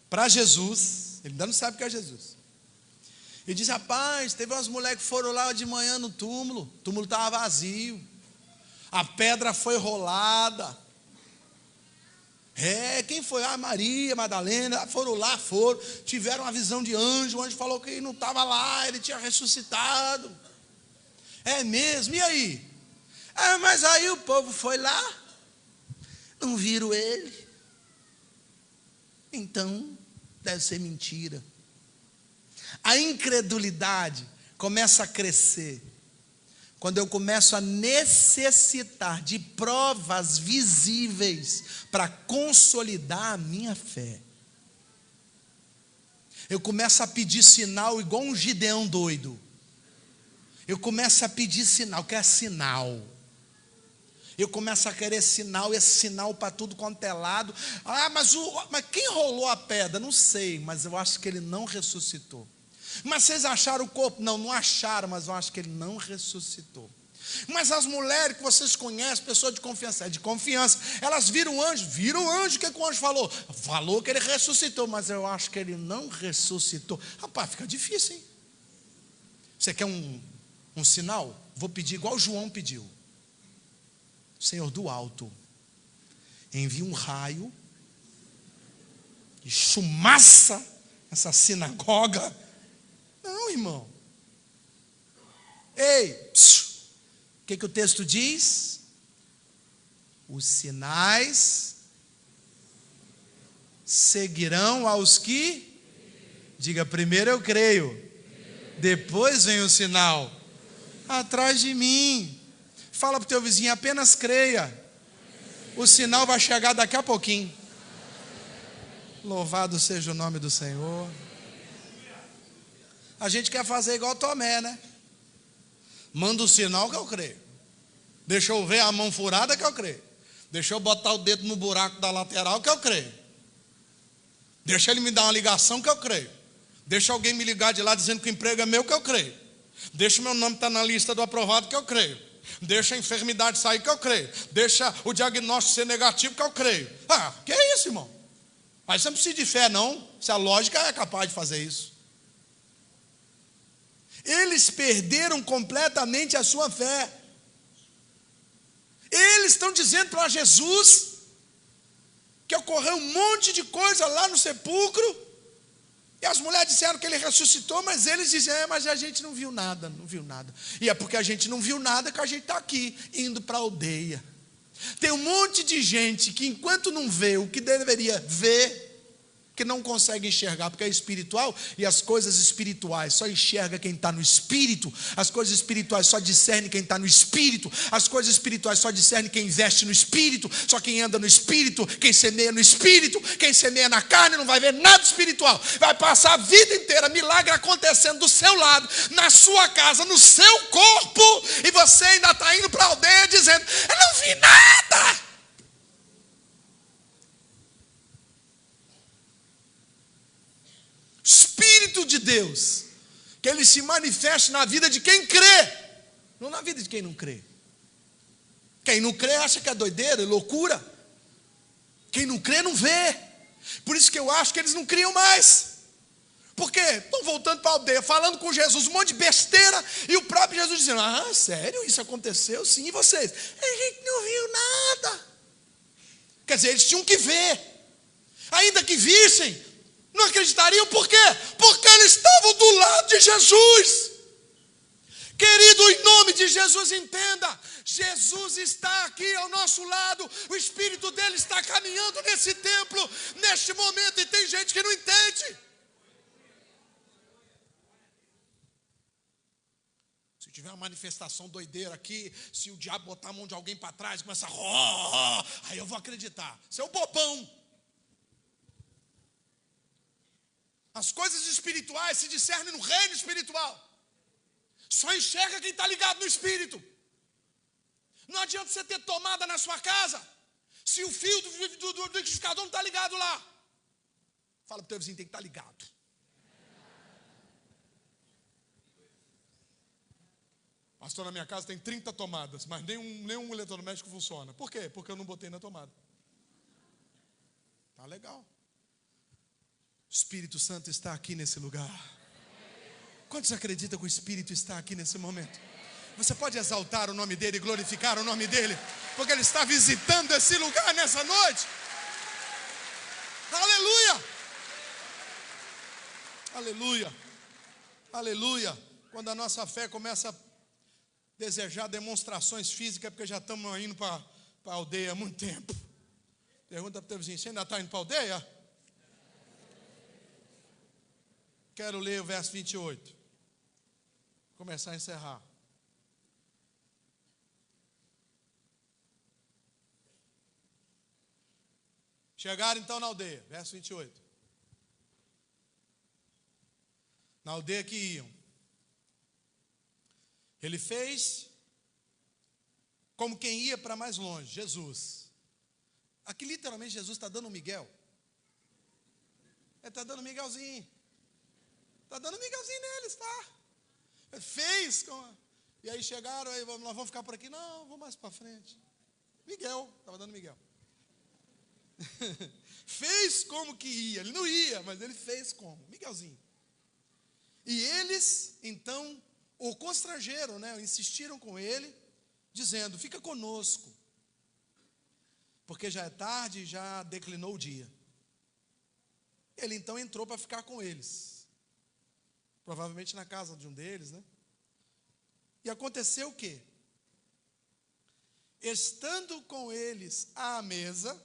para Jesus, ele ainda não sabe o que é Jesus. Ele diz: rapaz, teve umas mulheres que foram lá de manhã no túmulo, o túmulo estava vazio, a pedra foi rolada. Quem foi? Maria, Madalena, foram lá, tiveram uma visão de anjo, o anjo falou que ele não estava lá, ele tinha ressuscitado. É mesmo, e aí? Mas aí o povo foi lá, não viram ele, então deve ser mentira. A incredulidade começa a crescer quando eu começo a necessitar de provas visíveis para consolidar a minha fé. Eu começo a pedir sinal igual um Gideão doido. Eu começo a pedir sinal, quer sinal. Eu começo a querer sinal, e esse sinal para tudo quanto é lado. Mas quem rolou a pedra? Não sei, mas eu acho que ele não ressuscitou. Mas vocês acharam o corpo? Não acharam, mas eu acho que ele não ressuscitou. Mas as mulheres que vocês conhecem, pessoas de confiança, elas viram o anjo, o que o anjo falou? Falou que ele ressuscitou, mas eu acho que ele não ressuscitou. Rapaz, fica difícil, hein? Você quer um sinal? Vou pedir igual João pediu. Senhor do alto, envia um raio e chumaça essa sinagoga. Não, irmão. O que o texto diz? Os sinais seguirão aos que? Diga, primeiro eu creio, depois vem o sinal atrás de mim. Fala para o teu vizinho, apenas creia, o sinal vai chegar daqui a pouquinho. Louvado seja o nome do Senhor. A gente quer fazer igual Tomé, né? Manda o sinal que eu creio. Deixa eu ver a mão furada que eu creio. Deixa eu botar o dedo no buraco da lateral que eu creio. Deixa ele me dar uma ligação que eu creio. Deixa alguém me ligar de lá dizendo que o emprego é meu que eu creio. Deixa o meu nome estar na lista do aprovado que eu creio. Deixa a enfermidade sair que eu creio. Deixa o diagnóstico ser negativo que eu creio. Que é isso, irmão? Mas você não precisa de fé, não. Se a lógica é capaz de fazer isso. Eles perderam completamente a sua fé. Eles estão dizendo para Jesus que ocorreu um monte de coisa lá no sepulcro, e as mulheres disseram que ele ressuscitou, mas eles dizem, mas a gente não viu nada. E é porque a gente não viu nada que a gente está aqui, indo para a aldeia. Tem um monte de gente que enquanto não vê o que deveria ver, que não consegue enxergar, porque é espiritual, e as coisas espirituais só enxerga quem está no espírito, as coisas espirituais só discerne quem está no espírito, as coisas espirituais só discerne quem investe no espírito, só quem anda no espírito, quem semeia no espírito, quem semeia na carne não vai ver nada espiritual, vai passar a vida inteira, milagre acontecendo do seu lado, na sua casa, no seu corpo, e você ainda está indo para a aldeia dizendo, eu não vi nada. Espírito de Deus, que ele se manifeste na vida de quem crê, não na vida de quem não crê. Quem não crê acha que é doideira, é loucura. Quem não crê não vê. Por isso que eu acho que eles não criam mais. Porque estão voltando para a aldeia, falando com Jesus, um monte de besteira, e o próprio Jesus dizendo, sério, isso aconteceu? Sim, e vocês? A gente não viu nada. Quer dizer, eles tinham que ver. Ainda que vissem, não acreditariam, por quê? Porque eles estavam do lado de Jesus. Querido, em nome de Jesus, entenda, Jesus está aqui ao nosso lado, o Espírito dele está caminhando nesse templo, neste momento, e tem gente que não entende. Se tiver uma manifestação doideira aqui, se o diabo botar a mão de alguém para trás, começa aí eu vou acreditar. Você é um bobão. As coisas espirituais se discernem no reino espiritual. Só enxerga quem está ligado no espírito. Não adianta você ter tomada na sua casa, se o fio do liquidificador não está ligado lá. Fala para o teu vizinho, tem que estar ligado. Pastor, na minha casa tem 30 tomadas, mas nenhum eletrodoméstico funciona. Por quê? Porque eu não botei na tomada. Tá legal. O Espírito Santo está aqui nesse lugar. Quantos acreditam que o Espírito está aqui nesse momento? Você pode exaltar o nome dele e glorificar o nome dele, porque ele está visitando esse lugar nessa noite. Aleluia! Aleluia! Aleluia! Quando a nossa fé começa a desejar demonstrações físicas, é porque já estamos indo para a aldeia há muito tempo. Pergunta para o teu vizinho, você ainda está indo para a aldeia? Quero ler o verso 28. Vou começar a encerrar. Chegaram então na aldeia, verso 28. Na aldeia que iam. Ele fez como quem ia para mais longe, Jesus. Aqui literalmente Jesus está dando um miguel. Ele está dando um miguelzinho. Está dando um miguelzinho neles, tá? Ele fez. E aí chegaram, aí nós vamos ficar por aqui. Não, vou mais para frente. Miguel, estava dando miguel. Fez como que ia. Ele não ia, mas ele fez como. Miguelzinho. E eles, então, o constrangeram, né? Insistiram com ele, dizendo, fica conosco. Porque já é tarde e já declinou o dia. Ele então entrou para ficar com eles. Provavelmente na casa de um deles, né? E aconteceu o quê? Estando com eles à mesa,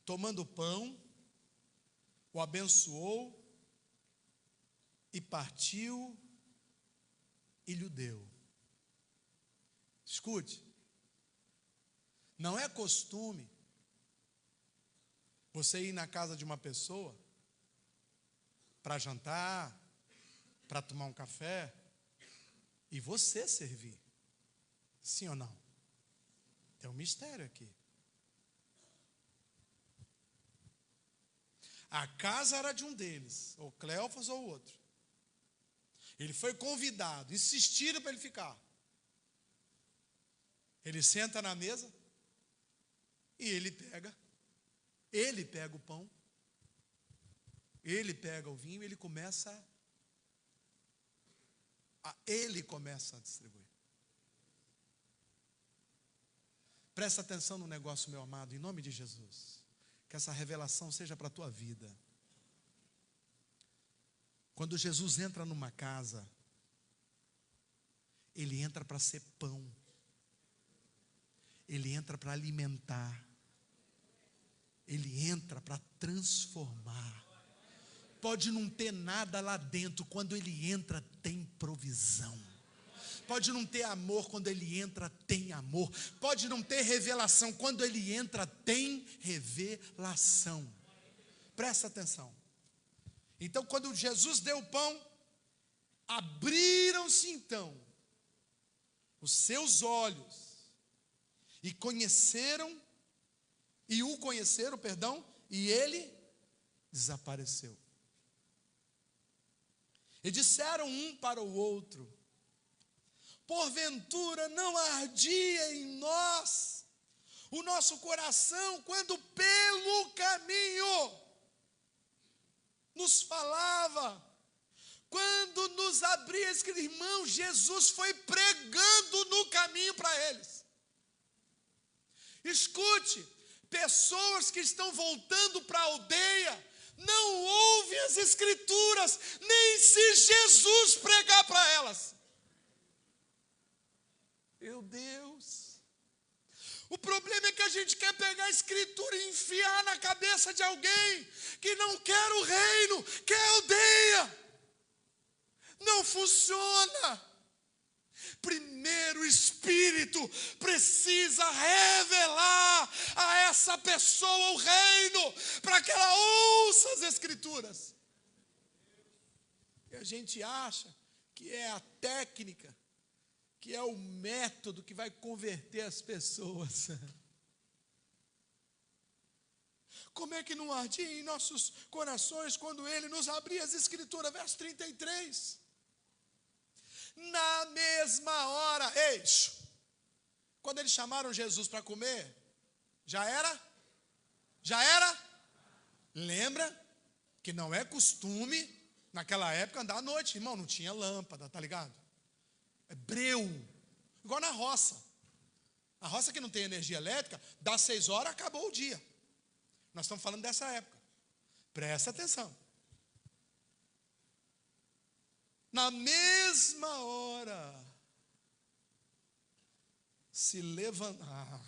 tomando pão, o abençoou e partiu e lhe deu. Escute, não é costume você ir na casa de uma pessoa para jantar, para tomar um café e você servir. Sim ou não? Tem um mistério aqui. A casa era de um deles, ou Cleofas ou outro. Ele foi convidado, insistiram para ele ficar. Ele senta na mesa e ele pega o pão, ele pega o vinho e ele começa a distribuir. Presta atenção no negócio, meu amado, em nome de Jesus. Que essa revelação seja para a tua vida. Quando Jesus entra numa casa, ele entra para ser pão. Ele entra para alimentar. Ele entra para transformar. Pode não ter nada lá dentro, quando ele entra tem provisão. Pode não ter amor, quando ele entra tem amor. Pode não ter revelação, quando ele entra tem revelação. Presta atenção. Então, quando Jesus deu o pão, abriram-se então os seus olhos e o conheceram, e ele desapareceu. E disseram um para o outro, porventura não ardia em nós o nosso coração quando pelo caminho nos falava, quando nos abria, irmão, Jesus foi pregando no caminho para eles. Escute, pessoas que estão voltando para a aldeia, não ouvem as escrituras, nem se Jesus pregar para elas. Meu Deus, o problema é que a gente quer pegar a escritura e enfiar na cabeça de alguém que não quer o reino, quer a aldeia. Não funciona. Primeiro o Espírito precisa revelar a essa pessoa o reino, para que ela ouça as escrituras. E a gente acha que é a técnica, que é o método que vai converter as pessoas. Como é que não ardia em nossos corações quando Ele nos abria as Escrituras? Verso 33. Na mesma hora, quando eles chamaram Jesus para comer, já era? Já era? Lembra que não é costume, naquela época, andar à noite, irmão, não tinha lâmpada, tá ligado? É breu, igual na roça. A roça que não tem energia elétrica, das 6 horas, acabou o dia. Nós estamos falando dessa época. Presta atenção. Na mesma hora, se levantar.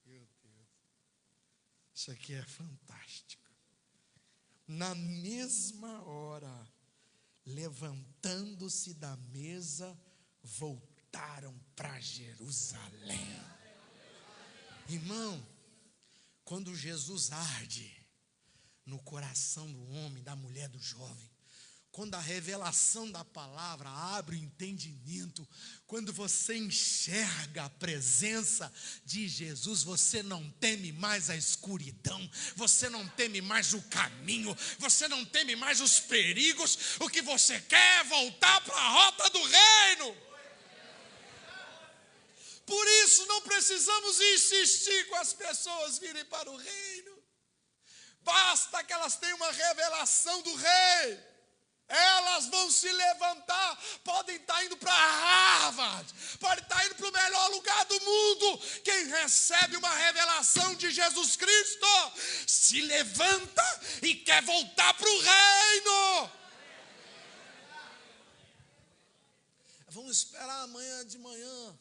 Meu Deus. Isso aqui é fantástico. Na mesma hora, levantando-se da mesa, voltaram para Jerusalém. Irmão, quando Jesus arde no coração do homem, da mulher, do jovem, quando a revelação da palavra abre o entendimento, quando você enxerga a presença de Jesus, você não teme mais a escuridão, você não teme mais o caminho, você não teme mais os perigos. O que você quer é voltar para a rota do reino. Por isso não precisamos insistir com as pessoas virem para o reino. Basta que elas tenham uma revelação do rei. Elas vão se levantar, podem estar indo para Harvard, podem estar indo para o melhor lugar do mundo. Quem recebe uma revelação de Jesus Cristo, se levanta e quer voltar para o reino. Vamos esperar amanhã de manhã.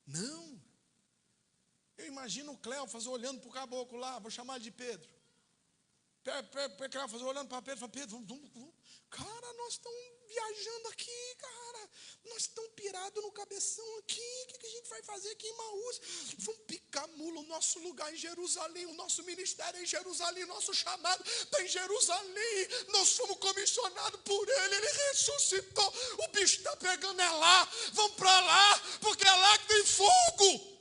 Não. Eu imagino o Cleofas olhando para o caboclo lá, vou chamar ele de Pedro. Cleofas olhando para Pedro, fala, Pedro, vamos. Cara, nós estamos viajando aqui, cara. Nós estamos pirados no cabeção aqui. O que a gente vai fazer aqui em Emaús? Vamos picar mula. O nosso lugar em Jerusalém, o nosso ministério é em Jerusalém, o nosso chamado está em Jerusalém. Nós fomos comissionados por Ele, Ele ressuscitou. O bicho está pegando é lá. Vamos para lá, porque é lá que tem fogo.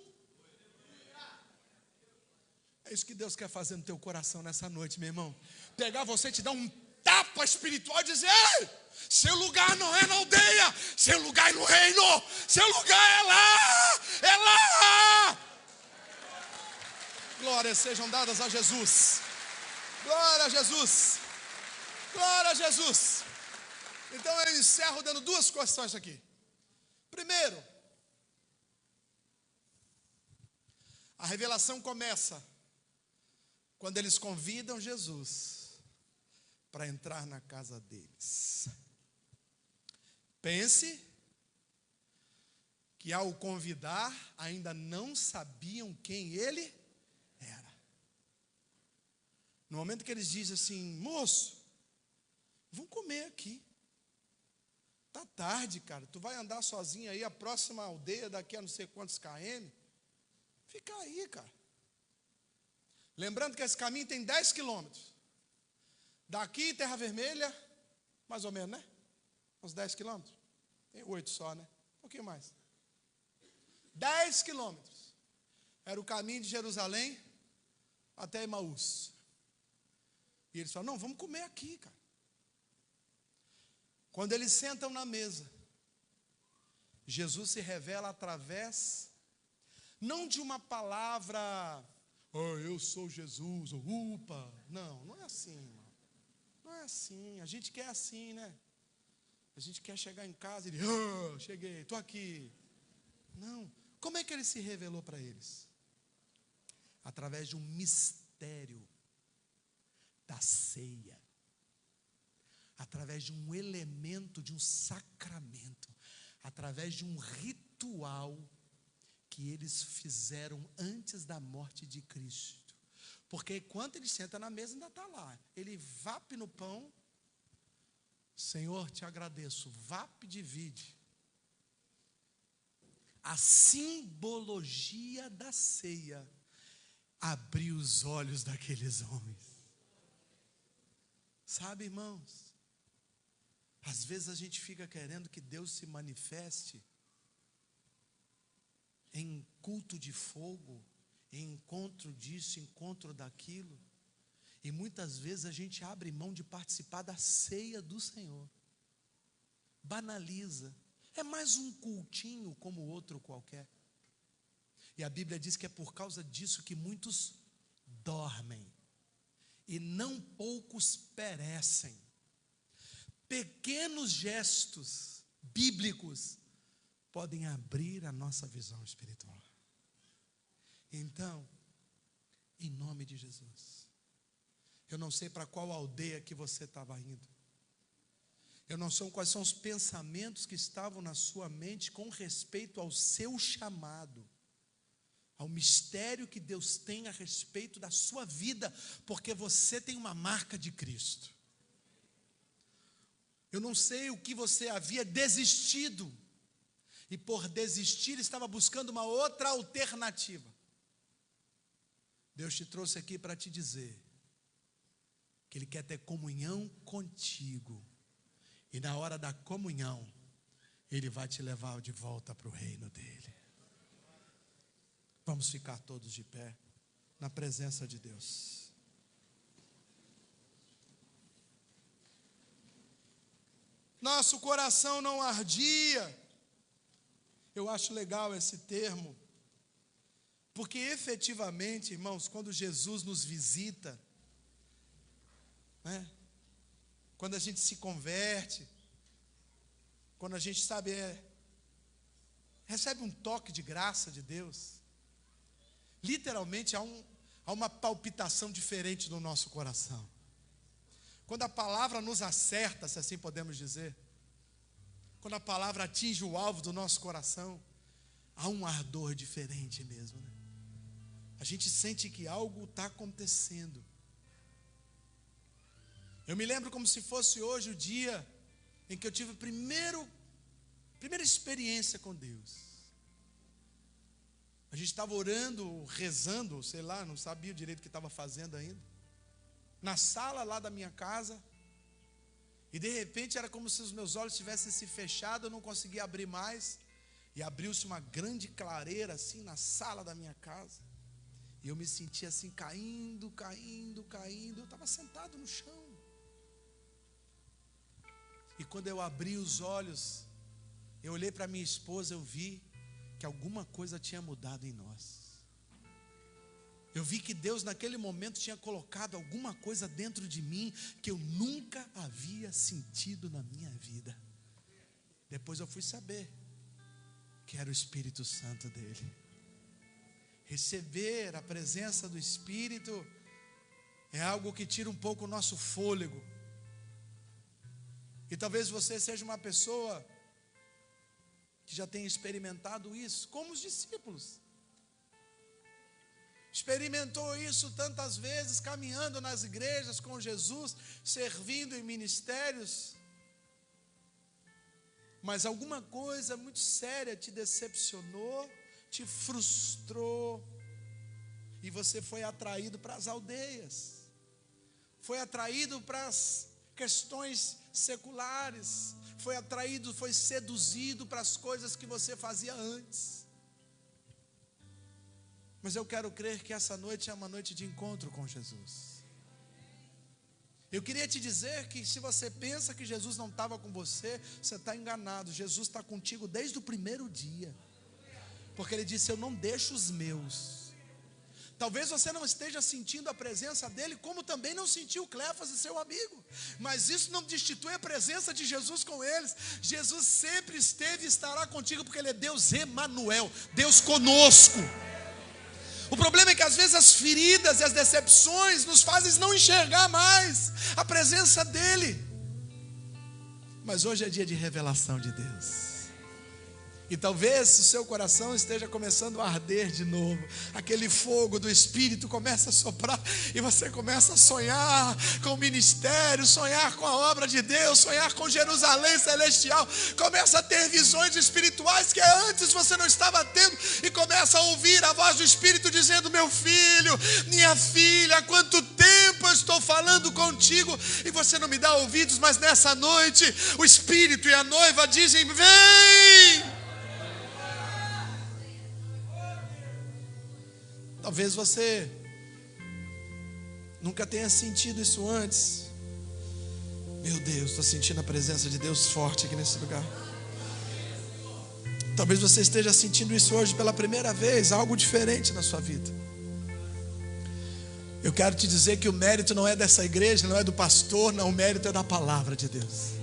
É isso que Deus quer fazer no teu coração nessa noite, meu irmão. Pegar você e te dar um tapa espiritual e dizer: ei, seu lugar não é na aldeia, seu lugar é no reino, seu lugar é lá, é lá. Glórias sejam dadas a Jesus. Glória a Jesus. Glória a Jesus. Então eu encerro dando 2 questões aqui. Primeiro, a revelação começa quando eles convidam Jesus para entrar na casa deles. Pense que ao convidar, ainda não sabiam quem ele era. No momento que eles dizem assim: moço, vamos comer aqui. Tá tarde, cara, tu vai andar sozinho aí, a próxima aldeia daqui a não sei quantos km. Fica aí, cara. Lembrando que esse caminho tem 10 quilômetros. Daqui, Terra Vermelha, mais ou menos, né? Uns 10 quilômetros. Tem 8 só, né? Um pouquinho mais. 10 quilômetros. Era o caminho de Jerusalém até Emaús. E eles falam: não, vamos comer aqui, cara. Quando eles sentam na mesa, Jesus se revela através, não de uma palavra... oh, eu sou Jesus, upa. Não é assim, irmão. Não é assim. A gente quer assim, né? A gente quer chegar em casa e dizer: oh, cheguei, estou aqui. Não. Como é que ele se revelou para eles? Através de um mistério da ceia. Através de um elemento, de um sacramento. Através de um ritual que eles fizeram antes da morte de Cristo. Porque quando ele senta na mesa, ainda está lá. Ele vape no pão. Senhor, te agradeço. Vape, divide. A simbologia da ceia abriu os olhos daqueles homens. Sabe, irmãos? Às vezes a gente fica querendo que Deus se manifeste em culto de fogo, encontro disso, encontro daquilo. E muitas vezes a gente abre mão de participar da ceia do Senhor. Banaliza. É mais um cultinho como outro qualquer. E a Bíblia diz que é por causa disso que muitos dormem. E não poucos perecem. Pequenos gestos bíblicos podem abrir a nossa visão espiritual. Então, em nome de Jesus, eu não sei para qual aldeia que você estava indo. Eu não sei quais são os pensamentos que estavam na sua mente com respeito ao seu chamado, ao mistério que Deus tem a respeito da sua vida, porque você tem uma marca de Cristo. Eu não sei o que você havia desistido, e por desistir estava buscando uma outra alternativa. Deus te trouxe aqui para te dizer que Ele quer ter comunhão contigo, e na hora da comunhão Ele vai te levar de volta para o reino dEle. Vamos ficar todos de pé na presença de Deus. Nosso coração não ardia. Eu acho legal esse termo, porque efetivamente, irmãos, quando Jesus nos visita, né? Quando a gente se converte, quando a gente sabe, recebe um toque de graça de Deus, literalmente há uma palpitação diferente no nosso coração. Quando a palavra nos acerta, se assim podemos dizer, quando a palavra atinge o alvo do nosso coração, há um ardor diferente mesmo, né? A gente sente que algo está acontecendo. Eu me lembro como se fosse hoje o dia em que eu tive a primeira experiência com Deus. A gente estava orando, rezando, sei lá, não sabia direito o que estava fazendo ainda, na sala lá da minha casa, e de repente era como se os meus olhos tivessem se fechado, eu não conseguia abrir mais, e abriu-se uma grande clareira assim na sala da minha casa, e eu me sentia assim caindo, eu estava sentado no chão, e quando eu abri os olhos, eu olhei para minha esposa, eu vi que alguma coisa tinha mudado em nós. Eu vi que Deus naquele momento tinha colocado alguma coisa dentro de mim que eu nunca havia sentido na minha vida. Depois eu fui saber que era o Espírito Santo dele. Receber a presença do Espírito é algo que tira um pouco o nosso fôlego. E talvez você seja uma pessoa que já tenha experimentado isso, como os discípulos. Experimentou isso tantas vezes, caminhando nas igrejas com Jesus, servindo em ministérios. Mas alguma coisa muito séria te decepcionou, te frustrou, e você foi atraído para as aldeias, foi atraído para as questões seculares, foi atraído, foi seduzido para as coisas que você fazia antes. Mas eu quero crer que essa noite é uma noite de encontro com Jesus. Eu queria te dizer que se você pensa que Jesus não estava com você, você está enganado. Jesus está contigo desde o primeiro dia, porque Ele disse: eu não deixo os meus. Talvez você não esteja sentindo a presença dEle, como também não sentiu Cleofas e seu amigo, mas isso não destitui a presença de Jesus com eles. Jesus sempre esteve e estará contigo, porque Ele é Deus Emanuel, Deus conosco. O problema é que às vezes as feridas e as decepções nos fazem não enxergar mais a presença dEle. Mas hoje é dia de revelação de Deus. E talvez o seu coração esteja começando a arder de novo. Aquele fogo do Espírito começa a soprar, e você começa a sonhar com o ministério, sonhar com a obra de Deus, sonhar com Jerusalém celestial. Começa a ter visões espirituais que antes você não estava tendo, e começa a ouvir a voz do Espírito dizendo: meu filho, minha filha, há quanto tempo eu estou falando contigo e você não me dá ouvidos, mas nessa noite o Espírito e a noiva dizem: vem. Talvez você nunca tenha sentido isso antes. Meu Deus, estou sentindo a presença de Deus forte aqui nesse lugar. Talvez você esteja sentindo isso hoje pela primeira vez, algo diferente na sua vida. Eu quero te dizer que o mérito não é dessa igreja, não é do pastor, não, o mérito é da palavra de Deus.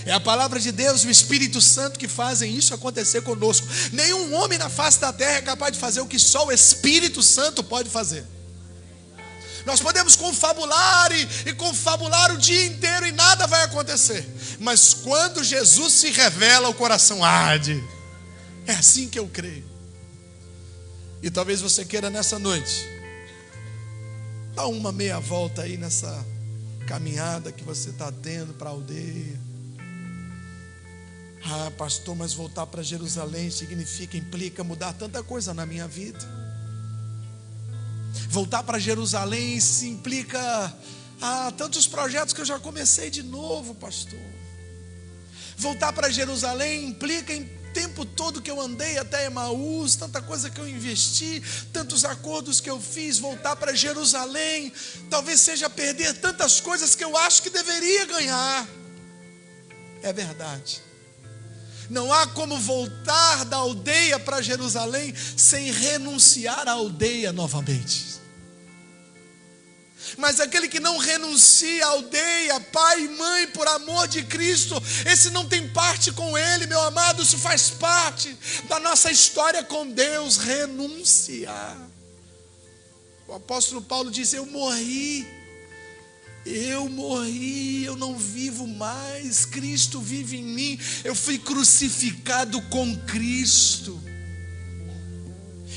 É a palavra de Deus e o Espírito Santo que fazem isso acontecer conosco. Nenhum homem na face da terra é capaz de fazer o que só o Espírito Santo pode fazer. Nós podemos confabular e confabular o dia inteiro e nada vai acontecer. Mas quando Jesus se revela, o coração arde. É assim que eu creio. E talvez você queira nessa noite dar uma meia volta aí nessa caminhada que você está tendo para a aldeia. Ah, pastor, mas voltar para Jerusalém implica mudar tanta coisa na minha vida. Voltar para Jerusalém implica tantos projetos que eu já comecei de novo, pastor. Voltar para Jerusalém implica em tempo todo que eu andei até Emaús, tanta coisa que eu investi, tantos acordos que eu fiz. Voltar para Jerusalém talvez seja perder tantas coisas que eu acho que deveria ganhar. É verdade. Não há como voltar da aldeia para Jerusalém sem renunciar à aldeia novamente. Mas aquele que não renuncia à aldeia, pai e mãe, por amor de Cristo, esse não tem parte com Ele, meu amado. Isso faz parte da nossa história com Deus, renunciar. O apóstolo Paulo diz: eu morri, eu não vivo mais, Cristo vive em mim. Eu fui crucificado com Cristo.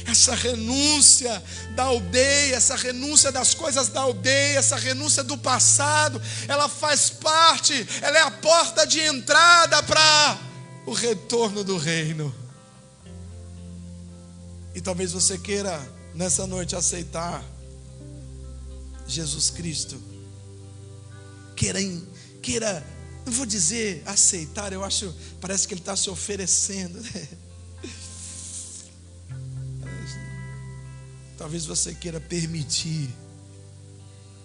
Essa renúncia da aldeia, essa renúncia das coisas da aldeia, essa renúncia do passado, ela faz parte, ela é a porta de entrada para o retorno do reino. E talvez você queira nessa noite aceitar Jesus Cristo. Queira, não vou dizer aceitar, parece que ele está se oferecendo, né? Talvez você queira permitir,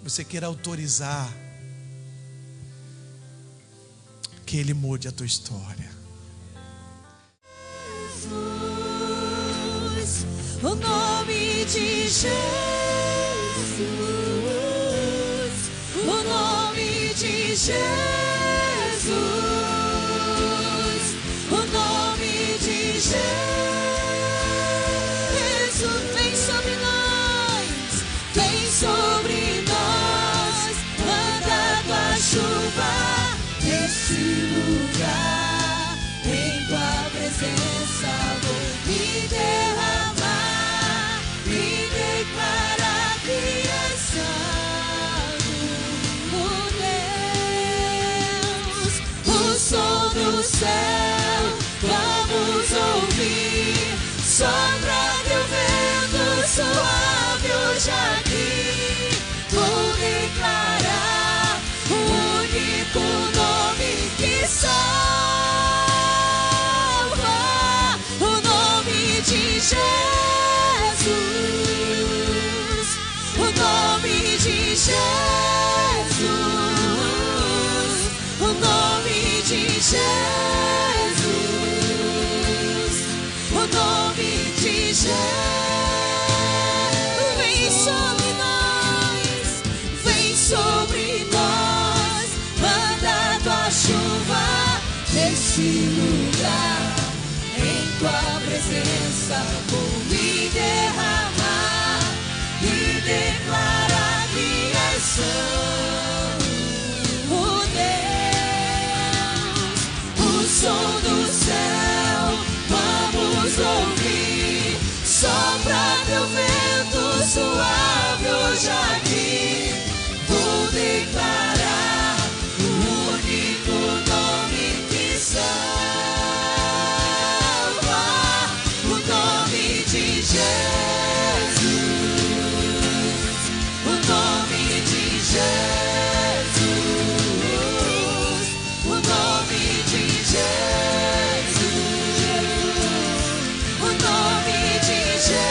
você queira autorizar que Ele mude a tua história. Jesus, o nome de Jesus, o nome de Jesus, o nome de Jesus. Sobre nós, manda tua chuva nesse lugar, em tua presença vou me derramar e declarar que és santo, oh Deus. O som do céu vamos ouvir, sopra teu vento suave hoje aqui. Vou declarar o único nome que salva, o nome de Jesus, o nome de Jesus, o nome de Jesus, o nome de Jesus. Sobre nós, manda tua chuva nesse lugar, em tua presença vou me derramar e declarar que és santo, oh Deus. O som do céu vamos ouvir, sopra teu vento suave hoje aqui. Vou declarar o único nome que salva, o nome de Jesus, o nome de Jesus, o nome de Jesus, o nome de Jesus.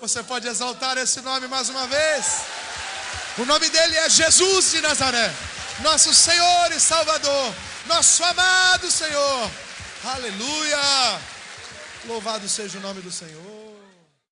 Você pode exaltar esse nome mais uma vez? O nome dele é Jesus de Nazaré, nosso Senhor e Salvador, nosso amado Senhor. Aleluia! Louvado seja o nome do Senhor.